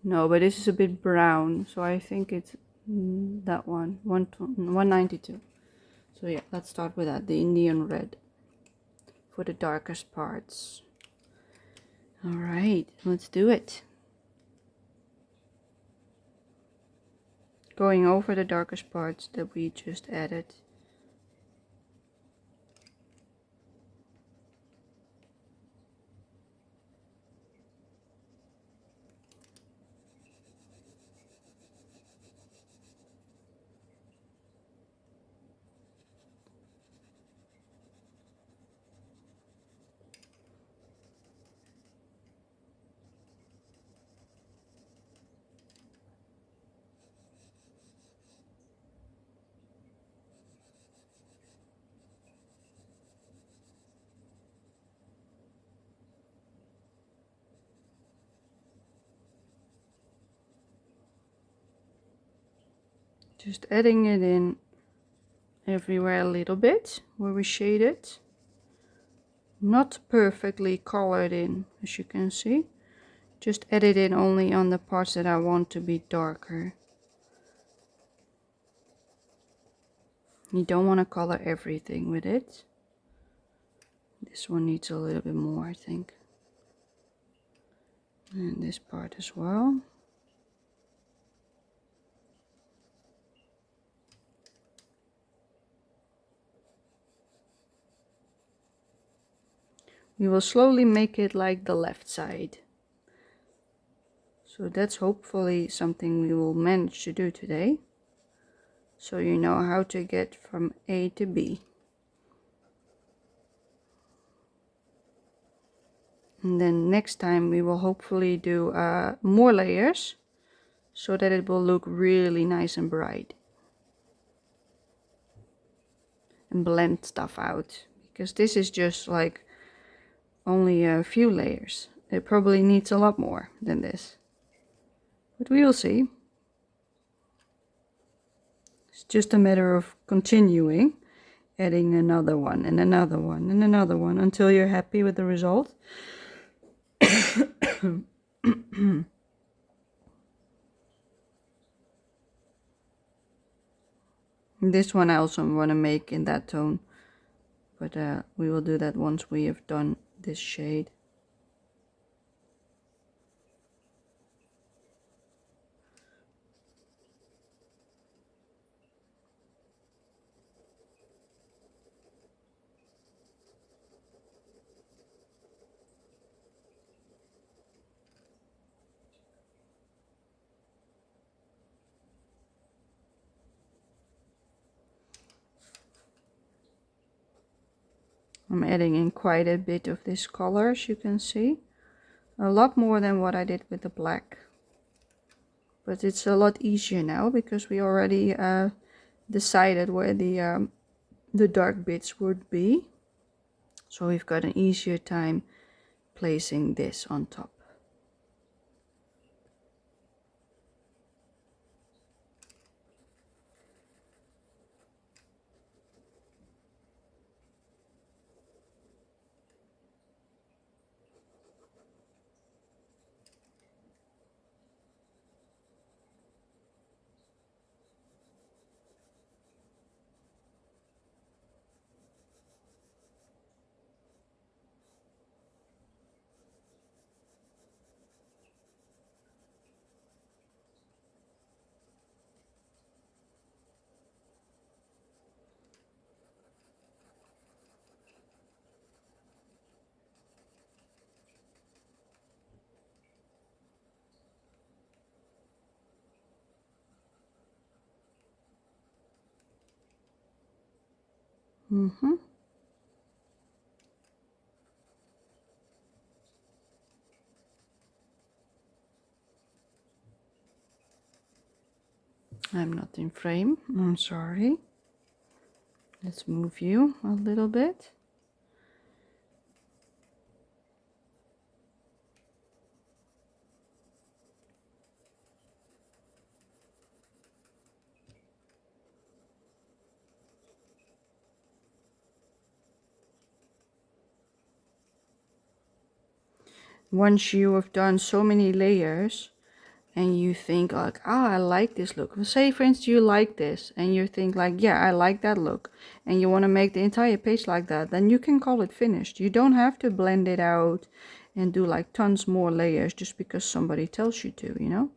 No, but this is a bit brown, so I think it's that one, 192. So yeah, let's start with that, the Indian red for the darkest parts. All right, let's do it. Going over the darkest parts that we just added. Just adding it in everywhere a little bit where we shade it. Not perfectly colored in, as you can see. Just add it in only on the parts that I want to be darker. You don't want to color everything with it. This one needs a little bit more, I think. And this part as well. We will slowly make it like the left side. So that's hopefully something we will manage to do today. So you know how to get from A to B. And then next time we will hopefully do more layers so that it will look really nice and bright. And blend stuff out because this is just like only a few layers. It probably needs a lot more than this, but we will see. It's just a matter of continuing, adding another one and another one and another one until you're happy with the result. This one I also want to make in that tone, but we will do that once we have done this shade. I'm adding in quite a bit of this color, as you can see. A lot more than what I did with the black. But it's a lot easier now because we already decided where the dark bits would be. So we've got an easier time placing this on top. I'm not in frame, I'm sorry. Let's move you a little bit. Once you have done so many layers and you think like, ah, I like this look. Say for instance you like this and you think like, yeah, I like that look, and you want to make the entire page like that, then you can call it finished. You don't have to blend it out and do like tons more layers just because somebody tells you to, you know.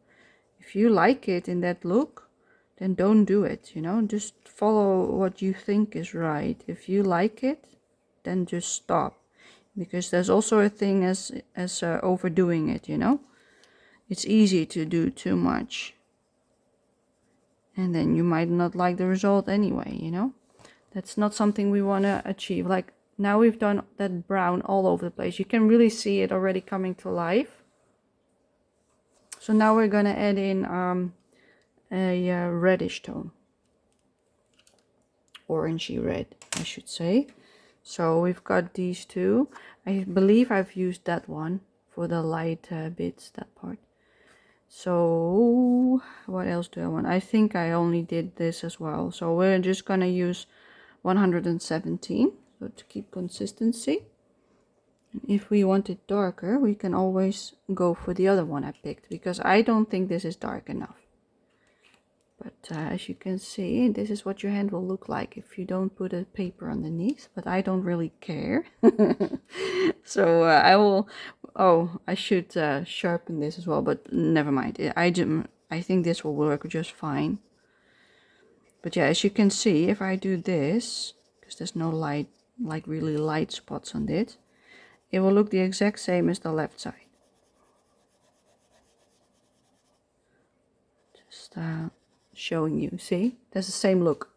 If you like it in that look, then don't do it, you know. Just follow what you think is right. If you like it, then just stop, because there's also a thing as overdoing it, you know. It's easy to do too much and then you might not like the result anyway, you know. That's not something we want to achieve. Like now we've done that brown all over the place. You can really see it already coming to life. So now we're going to add in a reddish tone, orangey red I should say. So we've got these two. I believe I've used that one for the light bits, that part. So what else do I want? I think I only did this as well. So we're just gonna use 117, so to keep consistency. And if we want it darker, we can always go for the other one I picked, because I don't think this is dark enough. But as you can see, this is what your hand will look like if you don't put a paper underneath, but I don't really care. So I will, oh, I should sharpen this as well, but never mind. I think this will work just fine. But yeah, as you can see, if I do this, because there's no light, like really light spots on it, it will look the exact same as the left side. Just showing you, see, there's the same look.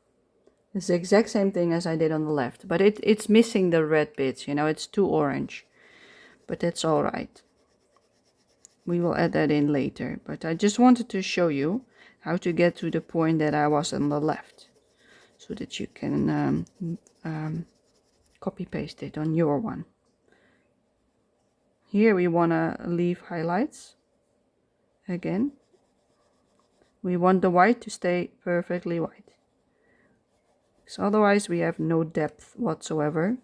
It's the exact same thing as I did on the left, but it's missing the red bits, you know, it's too orange, but that's all right. We will add that in later, but I just wanted to show you how to get to the point that I was on the left, so that you can copy paste it on your one. Here we want to leave highlights. Again, we want the white to stay perfectly white, because otherwise we have no depth whatsoever,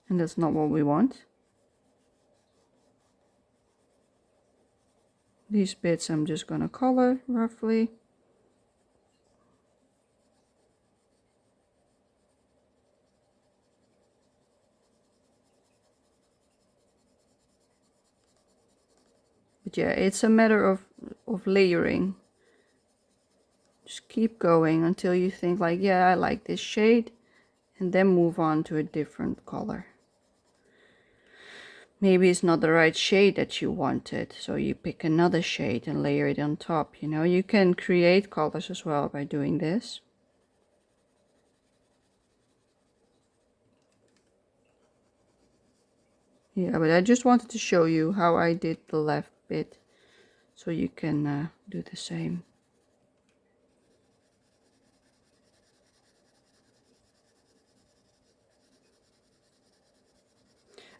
and that's not what we want. These bits I'm just gonna color roughly. But yeah, it's a matter of layering. Just keep going until you think like, yeah, I like this shade, and then move on to a different color. Maybe it's not the right shade that you wanted, so you pick another shade and layer it on top. You know, you can create colors as well by doing this. Yeah, but I just wanted to show you how I did the left bit, so you can do the same.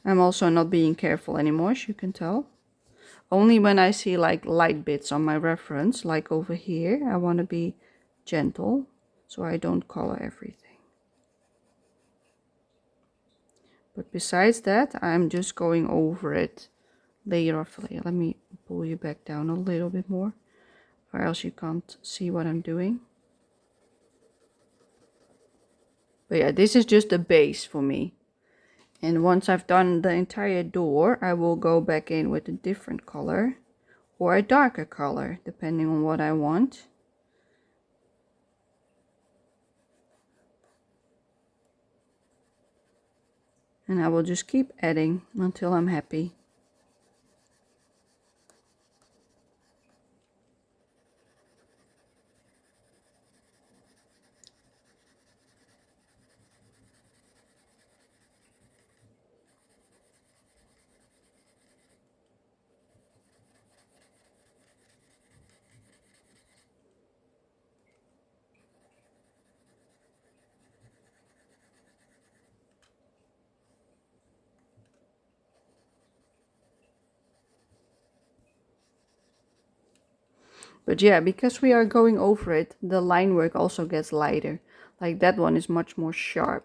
I'm also not being careful anymore, as you can tell. Only when I see like light bits on my reference, like over here, I want to be gentle, so I don't color everything. But besides that, I'm just going over it layer after layer. Let me pull you back down a little bit more, or else you can't see what I'm doing. But yeah, this is just the base for me. And once I've done the entire door, I will go back in with a different color or a darker color, depending on what I want. And I will just keep adding until I'm happy. But yeah, because we are going over it, the line work also gets lighter. Like that one is much more sharp.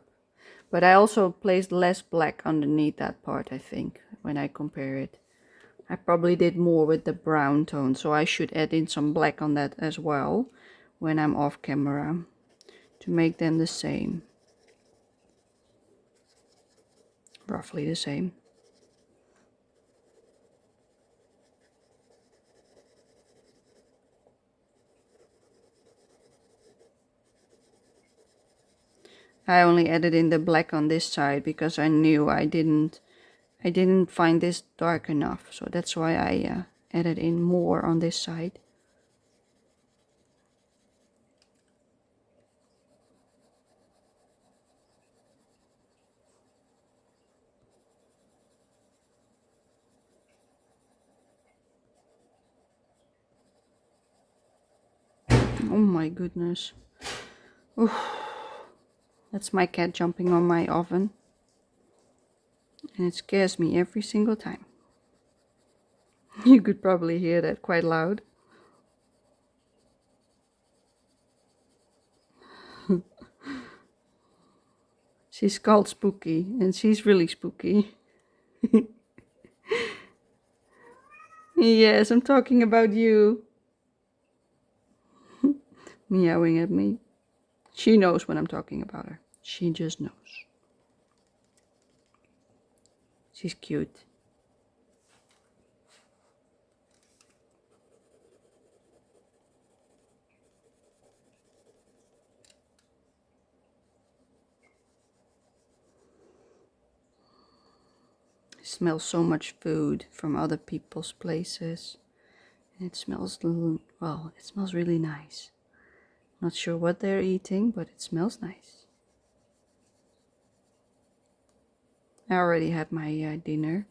But I also placed less black underneath that part, I think, when I compare it. I probably did more with the brown tone, so I should add in some black on that as well when I'm off camera to make them the same. Roughly the same. I only added in the black on this side because I knew I didn't find this dark enough, so that's why I added in more on this side. Oh my goodness. Oof. That's my cat jumping on my oven. And it scares me every single time. You could probably hear that quite loud. She's called Spooky, and she's really spooky. Yes, I'm talking about you. Meowing at me. She knows when I'm talking about her. She just knows. She's cute. I smell so much food from other people's places. And it smells, well, it smells really nice. Not sure what they're eating, but it smells nice. I already had my dinner.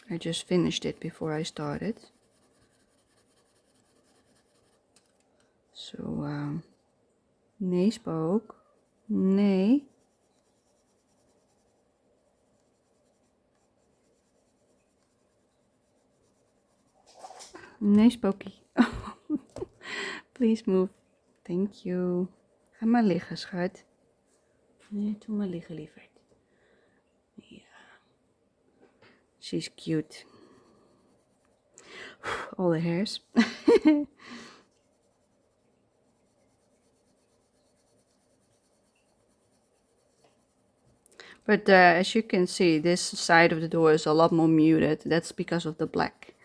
I just finished it before I started. So, nee spook. Nee. Nee, Spooky. Please move. Thank you. Ga maar liggen, schat. Nee, doe maar liggen, lieverd. Ja. She's cute. All the hairs. But as you can see, this side of the door is a lot more muted. That's because of the black.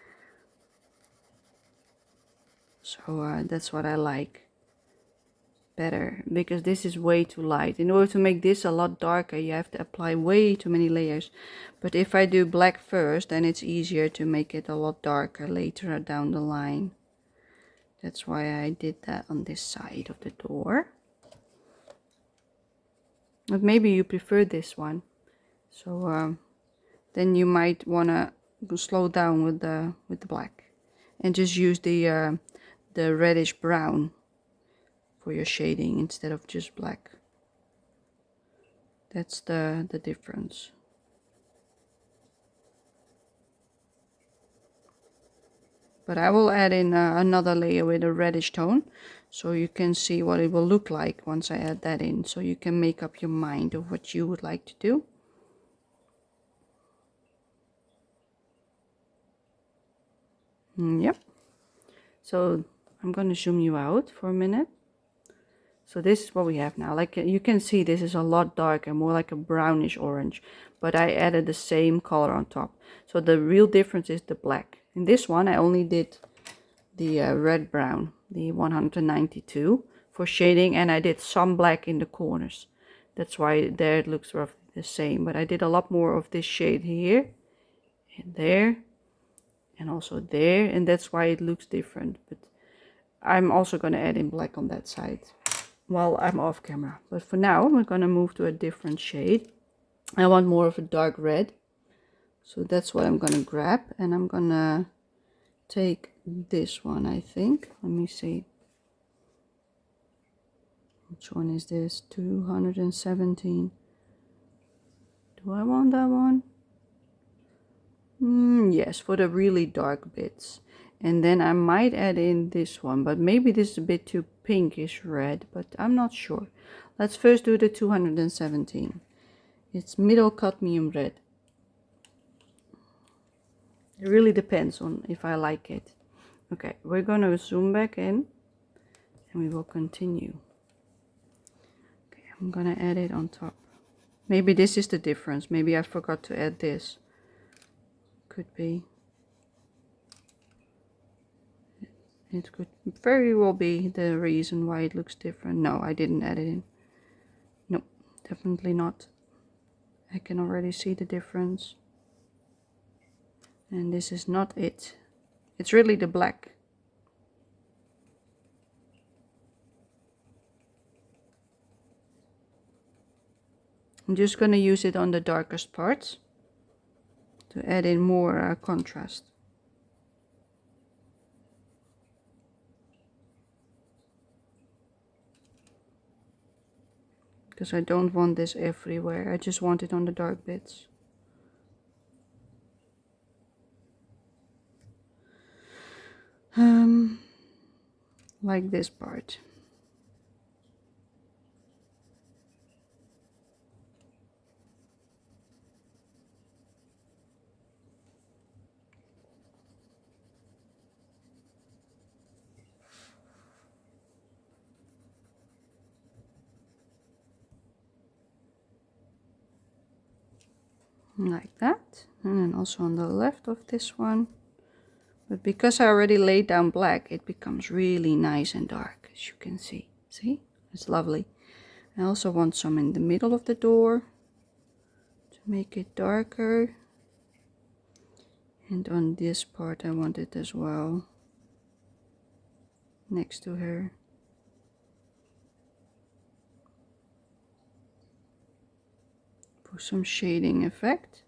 So that's what I like better, because this is way too light. In order to make this a lot darker, you have to apply way too many layers. But if I do black first, then it's easier to make it a lot darker later down the line. That's why I did that on this side of the door. But maybe you prefer this one, so then you might wanna slow down with the black and just use the reddish brown for your shading instead of just black. That's the difference. But I will add in another layer with a reddish tone, so you can see what it will look like once I add that in, so you can make up your mind of what you would like to do. Yep. So I'm going to zoom you out for a minute. So this is what we have now. Like you can see, this is a lot darker, more like a brownish orange, but I added the same color on top. So the real difference is the black. In this one I only did the red brown, the 192 for shading, and I did some black in the corners. That's why there it looks roughly the same, but I did a lot more of this shade here and there and also there, and that's why it looks different. But I'm also going to add in black on that side while I'm off camera. But for now we're going to move to a different shade. I want more of a dark red, so that's what I'm going to grab, and I'm going to take this one, I think. Let me see. Which one is this? 217. Do I want that one? Yes, for the really dark bits. And then I might add in this one, but maybe this is a bit too pinkish red, but I'm not sure. Let's first do the 217. It's middle cadmium red. It really depends on if I like it. Okay, we're going to zoom back in and we will continue. Okay, I'm going to add it on top. Maybe this is the difference. Maybe I forgot to add this. Could be. It could very well be the reason why it looks different. No, I didn't add it in. No, definitely not. I can already see the difference. And this is not it. It's really the black. I'm just going to use it on the darkest parts to add in more contrast. Because I don't want this everywhere. I just want it on the dark bits. Like this part. Like that, and then also on the left of this one. But because I already laid down black, it becomes really nice and dark, as you can see. See, it's lovely. I also want some in the middle of the door to make it darker, and on this part I want it as well, next to her. For some shading effect.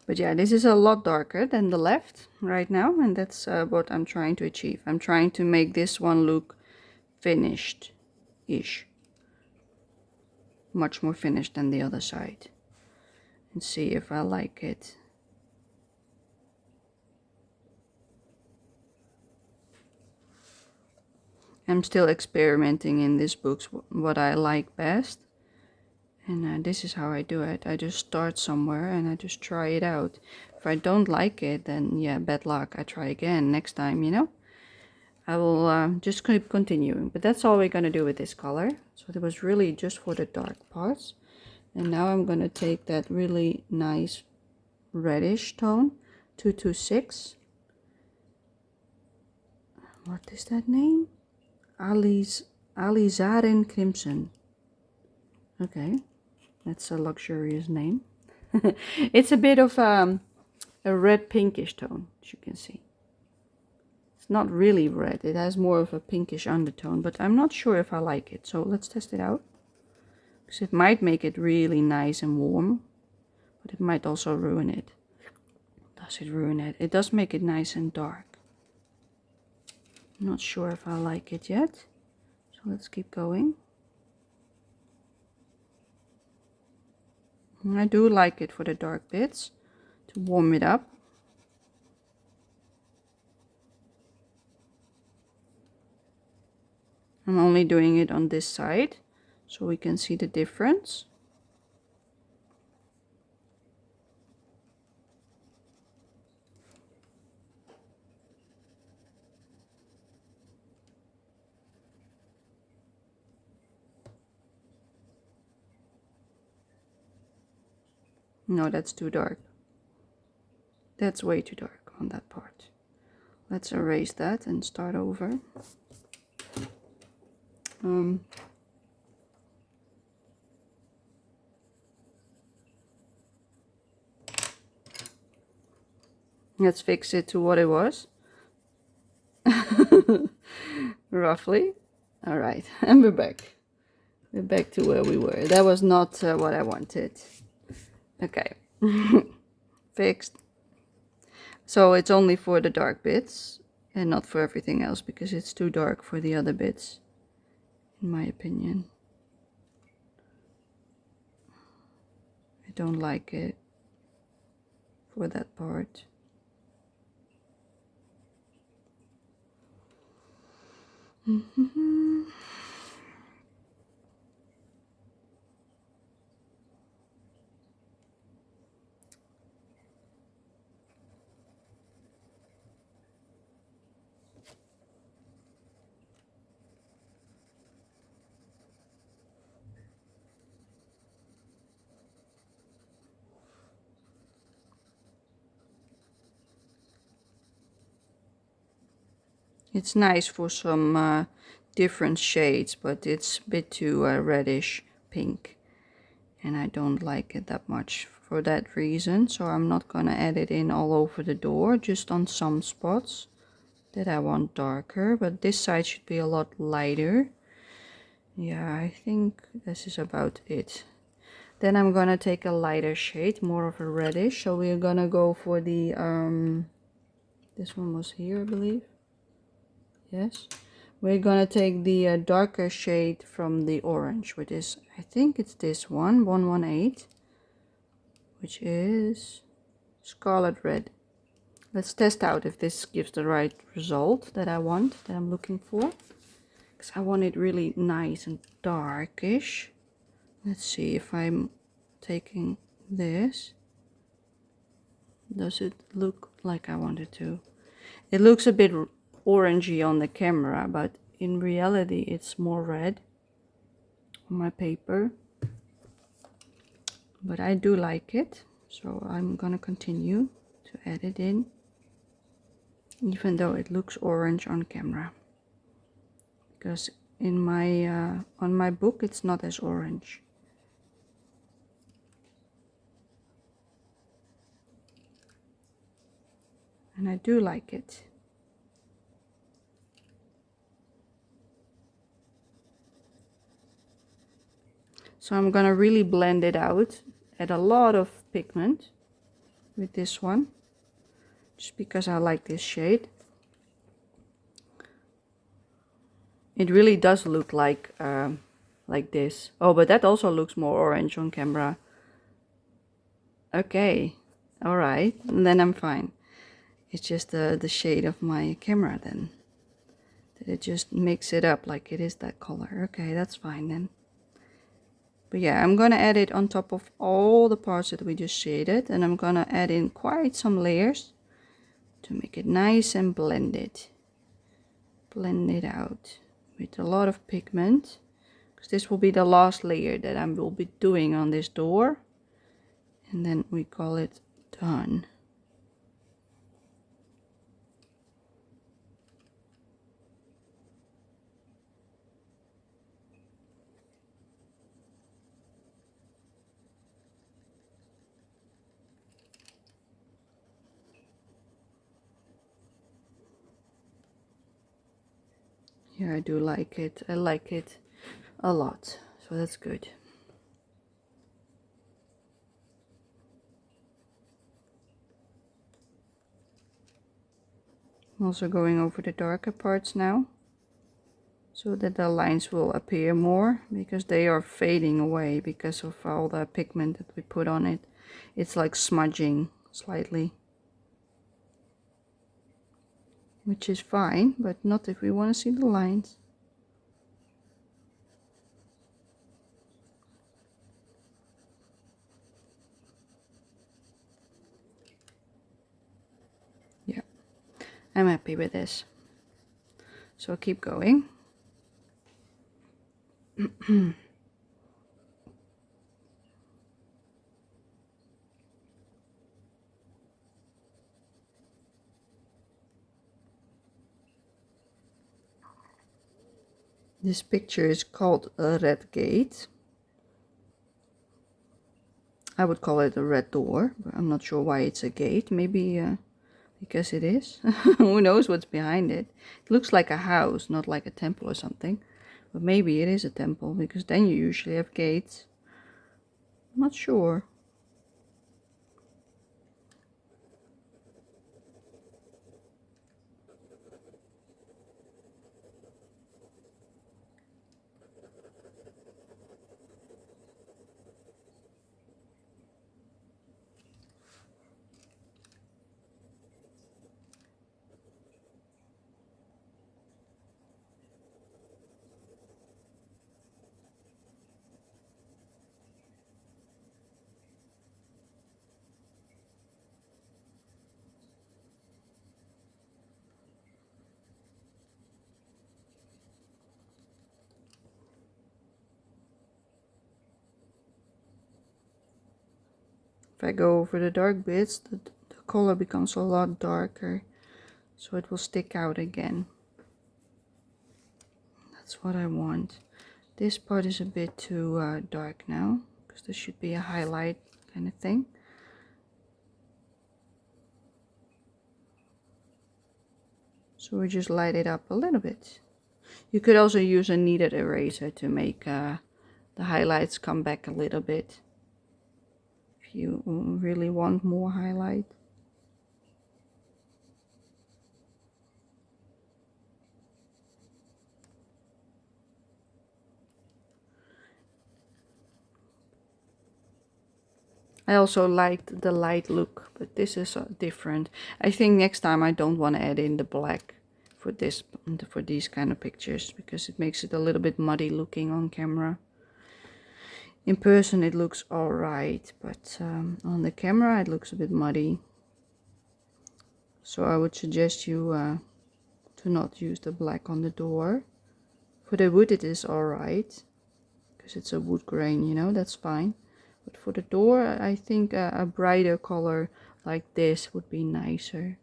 But yeah, this is a lot darker than the left right now, and that's what I'm trying to achieve. I'm trying to make this one look finished-ish. Much more finished than the other side. And see if I like it. I'm still experimenting in this book what I like best. And this is how I do it. I just start somewhere and I just try it out. If I don't like it, then yeah, bad luck. I try again next time, you know. I will just keep continuing. But that's all we're going to do with this color. So it was really just for the dark parts. And now I'm going to take that really nice reddish tone, 226. What is that name? Alizarin Crimson. Okay, that's a luxurious name. It's a bit of a red pinkish tone, as you can see. It's not really red, it has more of a pinkish undertone, but I'm not sure if I like it. So let's test it out. Because it might make it really nice and warm, but it might also ruin it. Does it ruin it? It does make it nice and dark. I'm not sure if I like it yet. So let's keep going. I do like it for the dark bits, to warm it up. I'm only doing it on this side, so we can see the difference. No, that's too dark. That's way too dark on that part. Let's erase that and start over. Let's fix it to what it was. Roughly. All right, and we're back. We're back to where we were. That was not what I wanted. Okay. Fixed. So it's only for the dark bits and not for everything else because it's too dark for the other bits, in my opinion. I don't like it for that part. It's nice for some different shades, but it's a bit too reddish pink. And I don't like it that much for that reason. So I'm not gonna add it in all over the door, just on some spots that I want darker. But this side should be a lot lighter. Yeah, I think this is about it. Then I'm gonna take a lighter shade, more of a reddish. So we're gonna go for the, this one was here, I believe. Yes. We're gonna take the darker shade from the orange, which is, I think it's this one, 118, which is scarlet red. Let's test out if this gives the right result that I want, that I'm looking for. Because I want it really nice and darkish. Let's see if I'm taking this. Does it look like I want it to? It looks a bit orangey on the camera, but in reality it's more red on my paper. But I do like it, so I'm gonna continue to add it in, even though it looks orange on camera, because in my on my book it's not as orange. And I do like it. So I'm gonna really blend it out, add a lot of pigment, with this one, just because I like this shade. It really does look like this. Oh, but that also looks more orange on camera. Okay, all right, and then I'm fine. It's just the shade of my camera then. That it just makes it up like it is that color. Okay, that's fine then. But yeah, I'm gonna add it on top of all the parts that we just shaded, and I'm gonna add in quite some layers to make it nice and blended. Blend it out with a lot of pigment, because this will be the last layer that I will be doing on this door, and then we call it done. Yeah, I do like it. I like it a lot, so that's good. I'm also going over the darker parts now, so that the lines will appear more, because they are fading away because of all the pigment that we put on it. It's like smudging slightly, which is fine, but not if we want to see the lines. Yeah, I'm happy with this, so keep going. This picture is called a red gate. I would call it a red door, but I'm not sure why it's a gate. Maybe because it is. Who knows what's behind it? It looks like a house, not like a temple or something. But maybe it is a temple, because then you usually have gates. I'm not sure. If I go over the dark bits, the color becomes a lot darker, so it will stick out again. That's what I want. This part is a bit too dark now, because this should be a highlight kind of thing. So we just light it up a little bit. You could also use a kneaded eraser to make the highlights come back a little bit, if you really want more highlight. I also liked the light look, but this is different. I think next time I don't want to add in the black for these kind of pictures, because it makes it a little bit muddy looking on camera. In person it looks alright, but on the camera it looks a bit muddy. So I would suggest you to not use the black on the door. For the wood it is alright, because it's a wood grain, you know, that's fine. But for the door, I think a brighter color like this would be nicer.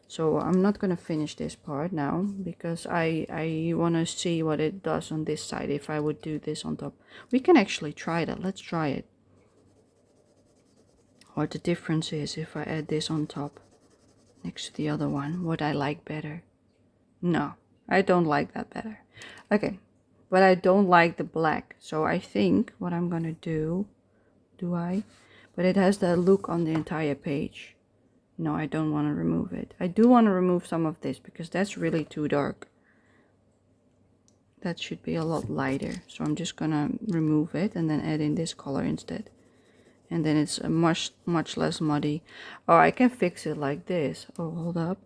So I'm not gonna finish this part now, because I want to see what it does on this side if I would do this on top. We can actually try that. Let's try it. What the difference is if I add this on top next to the other one. What I like better. No, I don't like that better. Okay. But I don't like the black, so I think what I'm gonna do, but it has that look on the entire page. No, I don't want to remove it. I do want to remove some of this because that's really too dark. That should be a lot lighter. So I'm just gonna remove it and then add in this color instead. And then it's a much less muddy. Oh, I can fix it like this. Oh, hold up.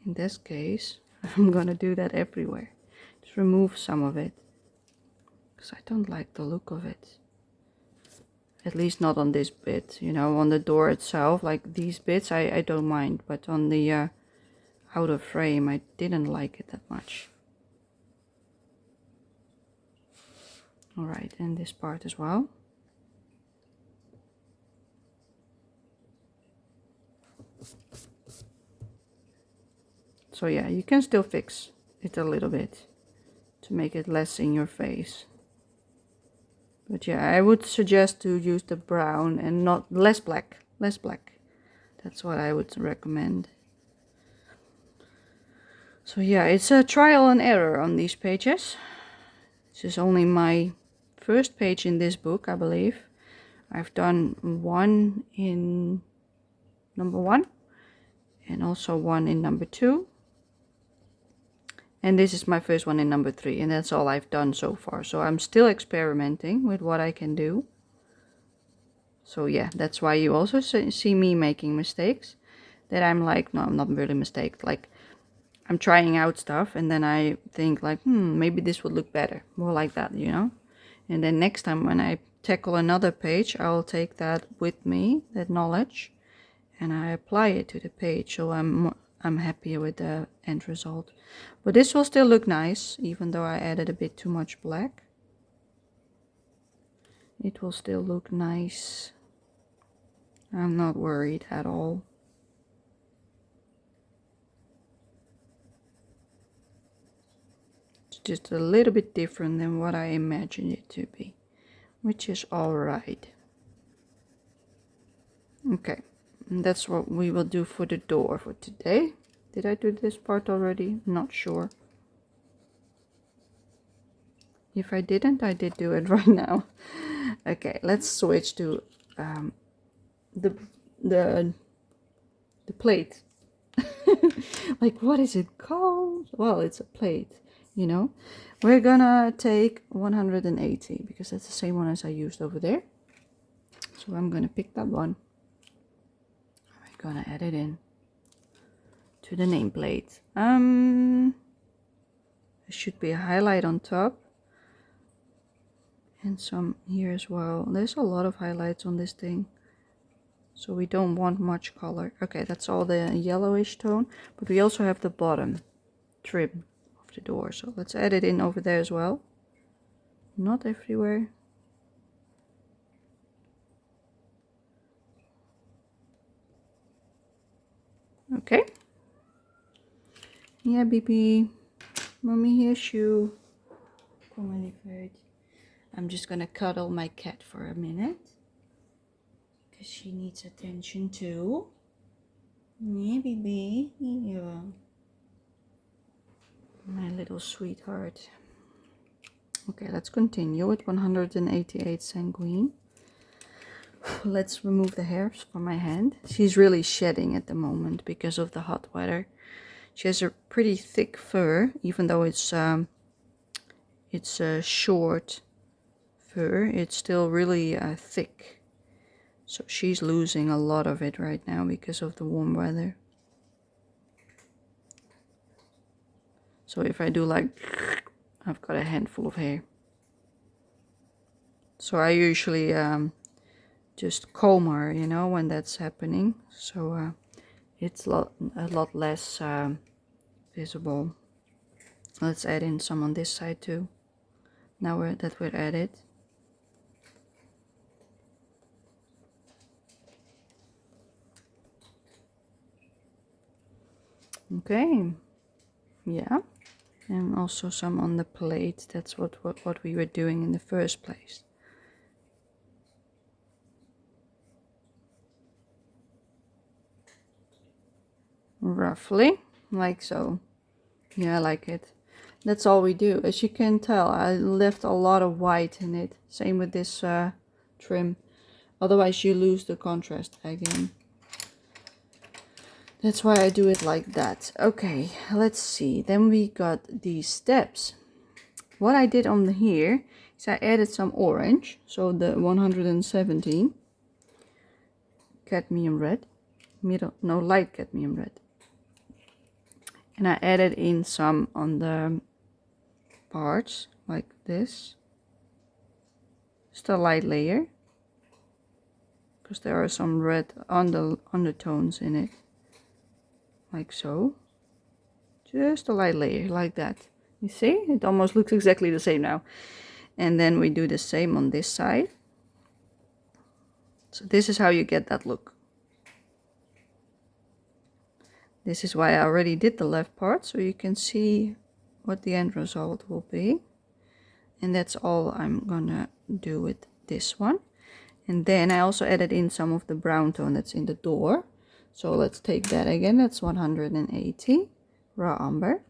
In this case, I'm gonna do that everywhere. Just remove some of it. Because I don't like the look of it. At least not on this bit, you know, on the door itself. Like these bits I don't mind, but on the outer frame I didn't like it that much. Alright, and this part as well. So yeah, you can still fix it a little bit to make it less in your face. But yeah, I would suggest to use the brown and not less black. Less black. That's what I would recommend. So yeah, it's a trial and error on these pages. This is only my first page in this book, I believe. I've done one in number 1 and also one in number 2. And this is my first one in number 3, and that's all I've done so far. So I'm still experimenting with what I can do. So yeah, that's why you also see me making mistakes. That I'm like, no, I'm not really mistakes. Like, I'm trying out stuff, and then I think like, maybe this would look better. More like that, you know? And then next time when I tackle another page, I'll take that with me, that knowledge, and I apply it to the page. So I'm happier with the end result. But this will still look nice, even though I added a bit too much black. It will still look nice. I'm not worried at all. It's just a little bit different than what I imagined it to be, which is alright. Okay, and that's what we will do for the door for today. Did I do this part already? Not sure. If I didn't, I did do it right now. Okay, let's switch to the plate. Like, what is it called? Well, it's a plate, you know. We're gonna take 180 because that's the same one as I used over there. So I'm gonna pick that one. I'm gonna add it in to the nameplate. There should be a highlight on top and some here as well. There's a lot of highlights on this thing, so we don't want much color. Okay, that's all the yellowish tone, but we also have the bottom trim of the door, so let's add it in over there as well. Not everywhere. Okay. Ja, Bibi. Mommy, here's you. Kom maar, lieverd. I'm just gonna cuddle my cat for a minute. Because she needs attention too. Yeah, Bibi. Yeah. My little sweetheart. Okay, let's continue with 188 sanguine. Let's remove the hairs from my hand. She's really shedding at the moment because of the hot weather. She has a pretty thick fur, even though it's a short fur. It's still really thick. So she's losing a lot of it right now because of the warm weather. So if I do like, I've got a handful of hair. So I usually just comb her, you know, when that's happening. So it's a lot less visible. Let's add in some on this side too. Now that we're at it. Okay. Yeah. And also some on the plate. That's what we were doing in the first place. Roughly, like so. Yeah, I like it. That's all we do. As you can tell, I left a lot of white in it. Same with this trim. Otherwise you lose the contrast again. That's why I do it like that. Okay, let's see. Then we got these steps. What I did on here is I added some orange, so the 117 cadmium red, light cadmium red, and I added in some on the parts like this, just a light layer, because there are some red undertones in it, like so. Just a light layer like that. You see, it almost looks exactly the same now. And then we do the same on this side. So this is how you get that look. This is why I already did the left part, so you can see what the end result will be. And that's all I'm gonna do with this one. And then I also added in some of the brown tone that's in the door. So let's take that again. That's 180 raw umber.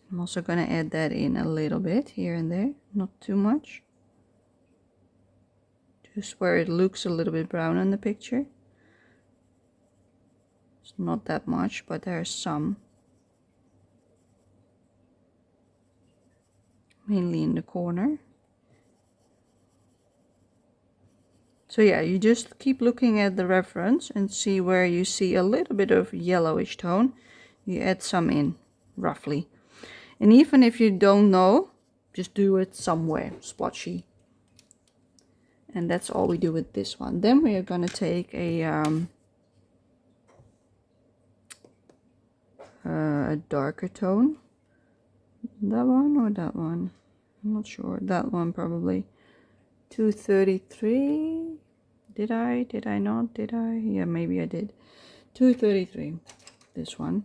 I'm also going to add that in a little bit here and there, not too much. Just where it looks a little bit brown in the picture. It's not that much, but there's some. Mainly in the corner. So yeah, you just keep looking at the reference and see where you see a little bit of yellowish tone. You add some in, roughly. And even if you don't know, just do it somewhere splotchy. And that's all we do with this one. Then we are going to take a darker tone. That one or that one? I'm not sure. That one probably. 233. Did I not? Did I? Yeah, maybe I did. 233. This one.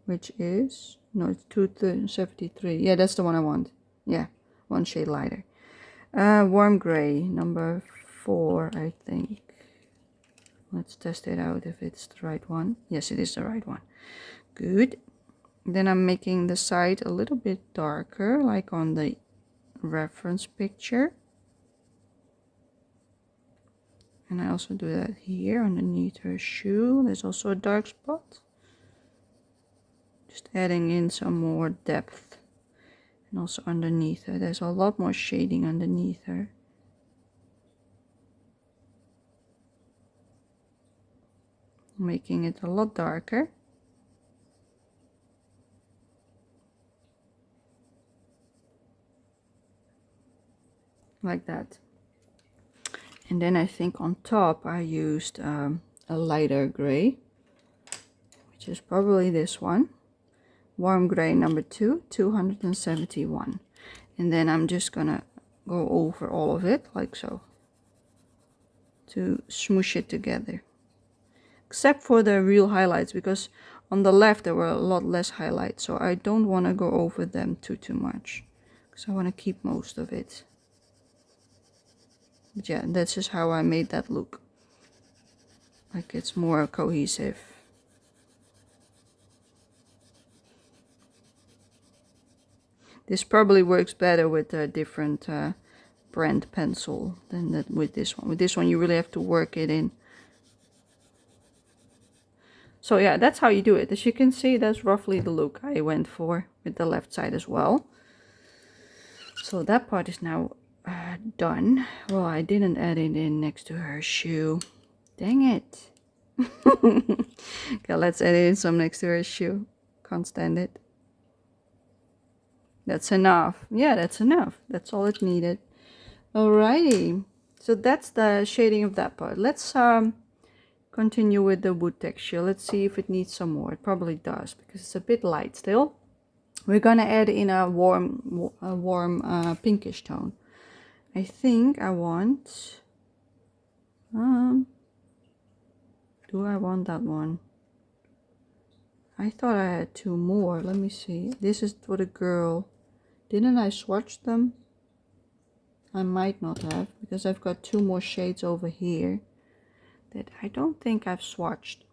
Which is... No, it's 273. Yeah, that's the one I want. Yeah, one shade lighter. Warm gray, number 4, I think. Let's test it out if it's the right one. Yes, it is the right one. Good. Then I'm making the side a little bit darker, like on the reference picture. And I also do that here underneath her shoe. There's also a dark spot. Just adding in some more depth. And also underneath her. There's a lot more shading underneath her. Making it a lot darker. Like that. And then I think on top I used a lighter gray. Which is probably this one. Warm gray number 2, 271. And then I'm just gonna go over all of it like so to smoosh it together, except for the real highlights, because on the left there were a lot less highlights, so I don't want to go over them too much, because I want to keep most of it. But yeah, that's just how I made that look, like it's more cohesive. This probably works better with a different brand pencil than with this one. With this one, you really have to work it in. So yeah, that's how you do it. As you can see, that's roughly the look I went for with the left side as well. So that part is now done. Well, I didn't add it in next to her shoe. Dang it. Okay, let's add in some next to her shoe. Can't stand it. That's enough. Yeah, that's enough. That's all it needed. Alrighty. So that's the shading of that part. Let's continue with the wood texture. Let's see if it needs some more. It probably does, because it's a bit light still. We're gonna add in a warm pinkish tone. I think I want... do I want that one? I thought I had 2 more. Let me see. This is for the girl. Didn't I swatch them? I might not have, because I've got 2 more shades over here that I don't think I've swatched.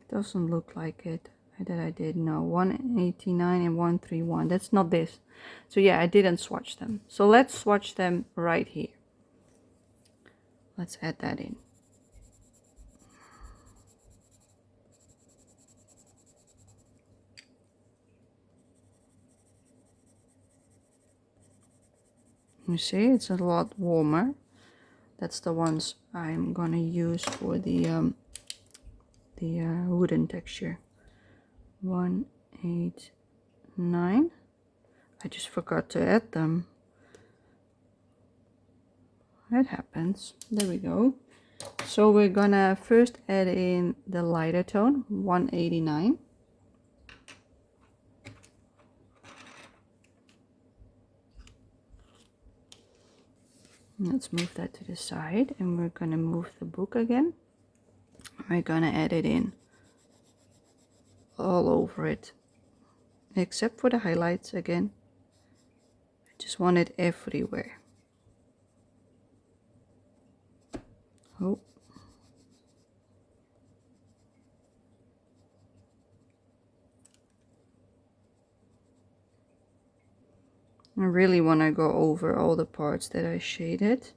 It doesn't look like it. That I did. No, 189 and 131. That's not this. So yeah, I didn't swatch them. So let's swatch them right here. Let's add that in. You see, it's a lot warmer. That's the ones I'm gonna use for the wooden texture. 1, 8, 9. I just forgot to add them. That happens. There we go. So we're gonna first add in the lighter tone, 189. Let's move that to the side, and we're gonna move the book again. We're gonna add it in all over it, except for the highlights again. I just want it everywhere. Oh. I really want to go over all the parts that I shaded.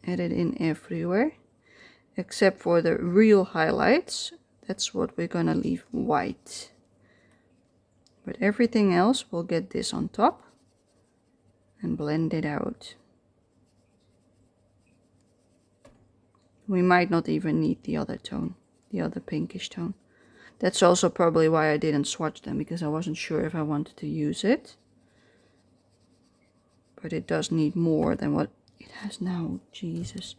Add it in everywhere, except for the real highlights. That's what we're gonna leave white. But everything else, we'll get this on top and blend it out. We might not even need the other tone, the other pinkish tone. That's also probably why I didn't swatch them, because I wasn't sure if I wanted to use it. But it does need more than what it has now. Jesus,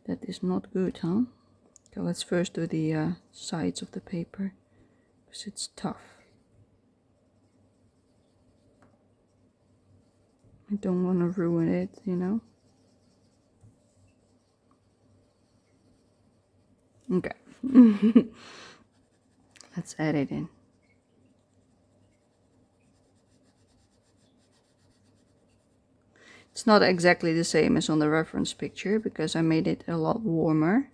that is not good, huh? Okay, let's first do the sides of the paper, because it's tough. I don't want to ruin it, you know. Okay. Let's add it in. It's not exactly the same as on the reference picture, because I made it a lot warmer.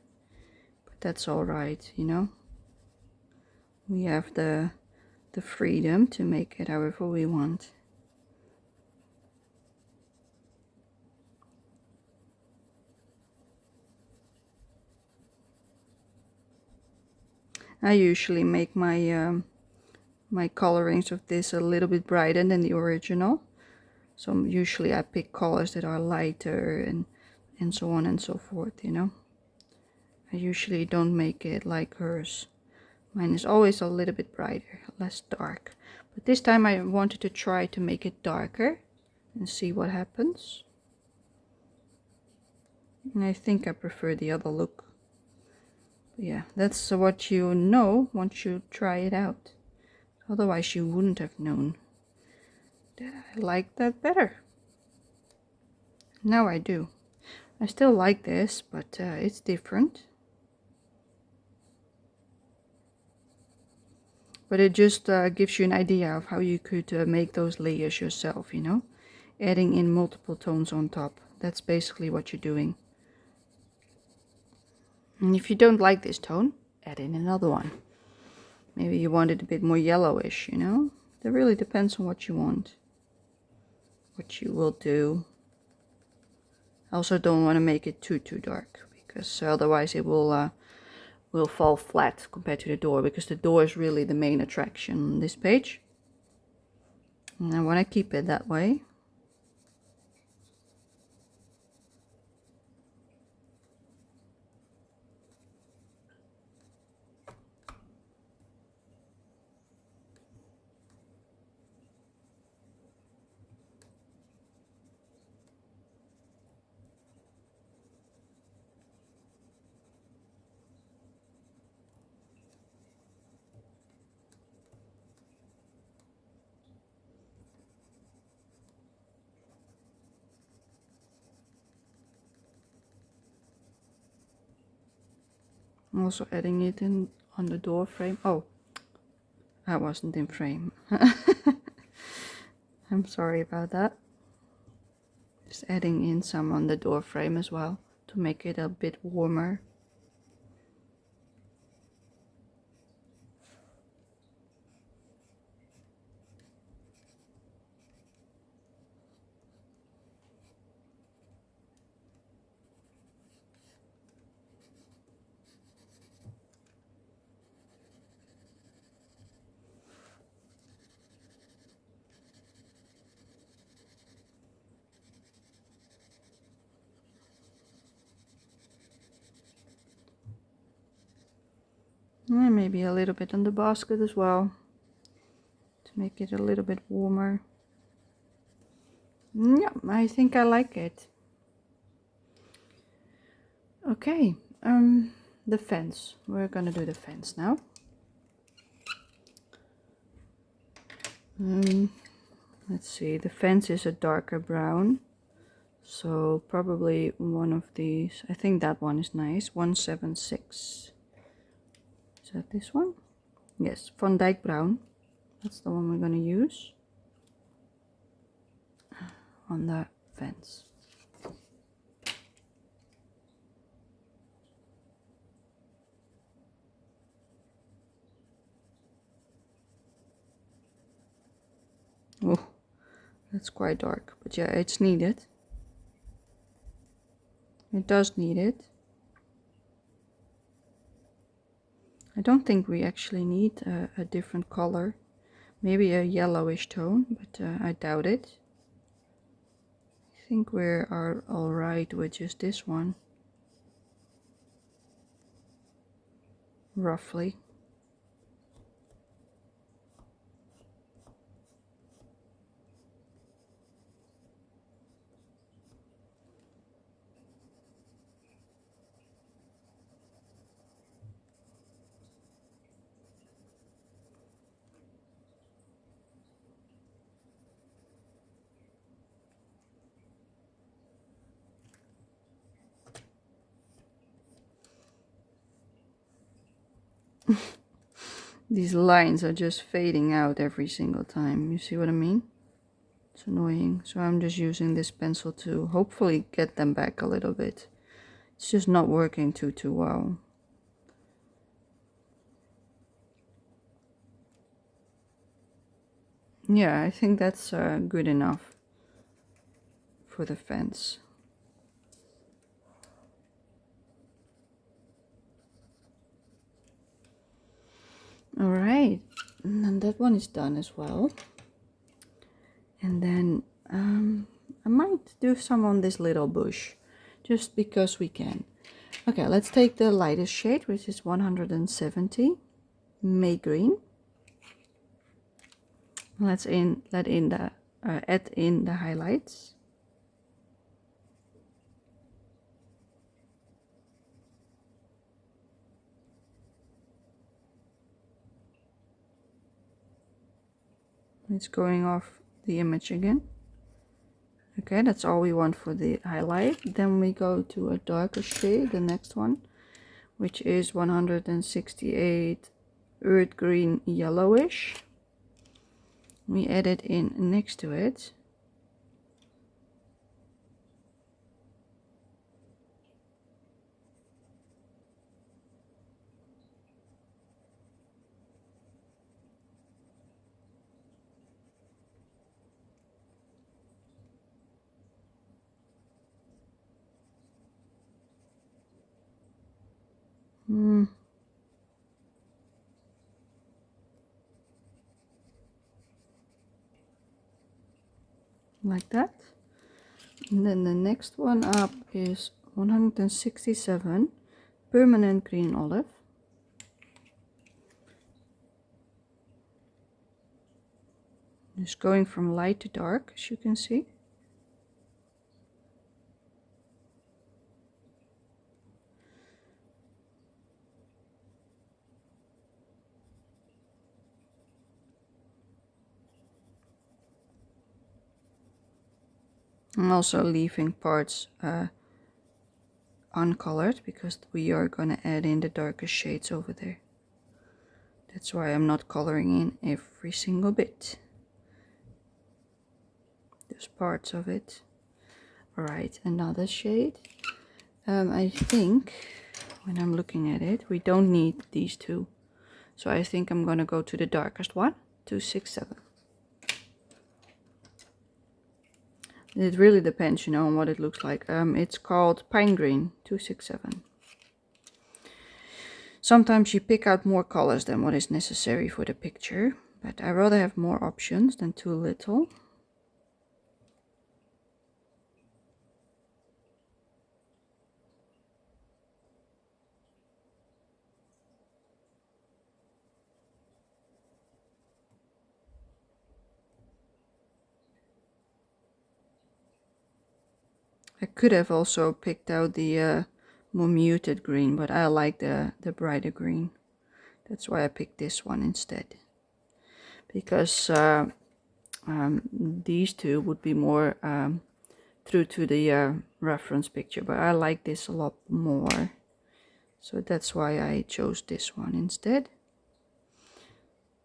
But that's alright, you know. We have the freedom to make it however we want. I usually make my my colorings of this a little bit brighter than the original. So usually I pick colors that are lighter and so on and so forth, you know. I usually don't make it like hers. Mine is always a little bit brighter, less dark. But this time I wanted to try to make it darker and see what happens. And I think I prefer the other look. But yeah, that's what you know once you try it out. Otherwise you wouldn't have known that I like that better. Now I do. I still like this, but it's different. But it just gives you an idea of how you could make those layers yourself, you know. Adding in multiple tones on top. That's basically what you're doing. And if you don't like this tone, add in another one. Maybe you want it a bit more yellowish, you know. It really depends on what you want. What you will do. I also don't want to make it too dark, because otherwise it will fall flat compared to the door, because the door is really the main attraction on this page. And I want to keep it that way. I'm also adding it in on the door frame. Oh, I wasn't in frame. I'm sorry about that. Just adding in some on the door frame as well to make it a bit warmer. And maybe a little bit on the basket as well, to make it a little bit warmer. Yeah, I think I like it. Okay, the fence. We're gonna do the fence now. Let's see, the fence is a darker brown, so probably one of these. I think that one is nice. 176. Is that this one? Yes, Van Dyke brown. That's the one we're gonna use on the fence. Oh, that's quite dark, but yeah, it's needed. It does need it. I don't think we actually need a different color. Maybe a yellowish tone, but I doubt it. I think we are alright with just this one. Roughly. These lines are just fading out every single time. You see what I mean? It's annoying. So I'm just using this pencil to hopefully get them back a little bit. It's just not working too well. Yeah, I think that's good enough for the fence. Alright, and then that one is done as well. And then I might do some on this little bush, just because we can. Okay, let's take the lightest shade, which is 170, May green. Let's add in the highlights. It's going off the image again. Okay, that's all we want for the highlight. Then we go to a darker shade, the next one, which is 168 earth green yellowish. We add it in next to it. Like that. And then the next one up is 167 permanent green olive. Just going from light to dark, as you can see. I'm also leaving parts uncolored because we are gonna add in the darker shades over there. That's why I'm not coloring in every single bit. There's parts of it. Alright, another shade. I think when I'm looking at it, we don't need these two. So I think I'm gonna go to the darkest one, 267. It really depends, you know, on what it looks like. It's called Pine Green 267. Sometimes you pick out more colors than what is necessary for the picture, but I rather have more options than too little. I could have also picked out the more muted green, but I like the brighter green. That's why I picked this one instead. Because these two would be more true to the reference picture, but I like this a lot more. So that's why I chose this one instead.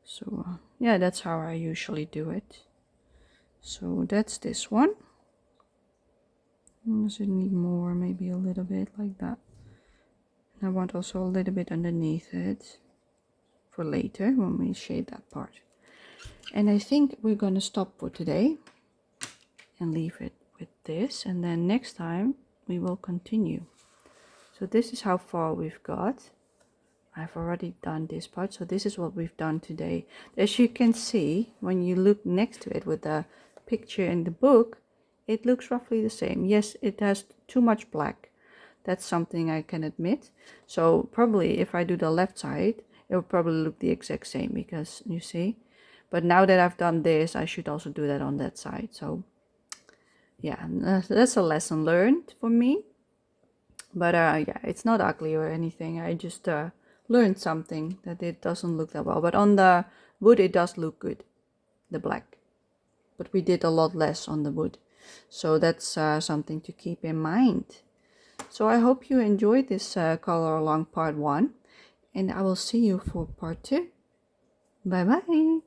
So yeah, that's how I usually do it. So that's this one. Does it need more? Maybe a little bit like that. And I want also a little bit underneath it for later when we shade that part. And I think we're gonna stop for today and leave it with this, and then next time we will continue. So this is how far we've got. I've already done this part, so this is what we've done today. As you can see, when you look next to it with the picture in the book, it looks roughly the same. Yes, it has too much black. That's something I can admit. So probably if I do the left side, it will probably look the exact same, because you see. But now that I've done this, I should also do that on that side. So yeah, that's a lesson learned for me. But yeah, it's not ugly or anything. I just learned something, that it doesn't look that well. But on the wood, it does look good, the black. But we did a lot less on the wood. So that's something to keep in mind. So I hope you enjoyed this color along part 1. And I will see you for part 2. Bye bye.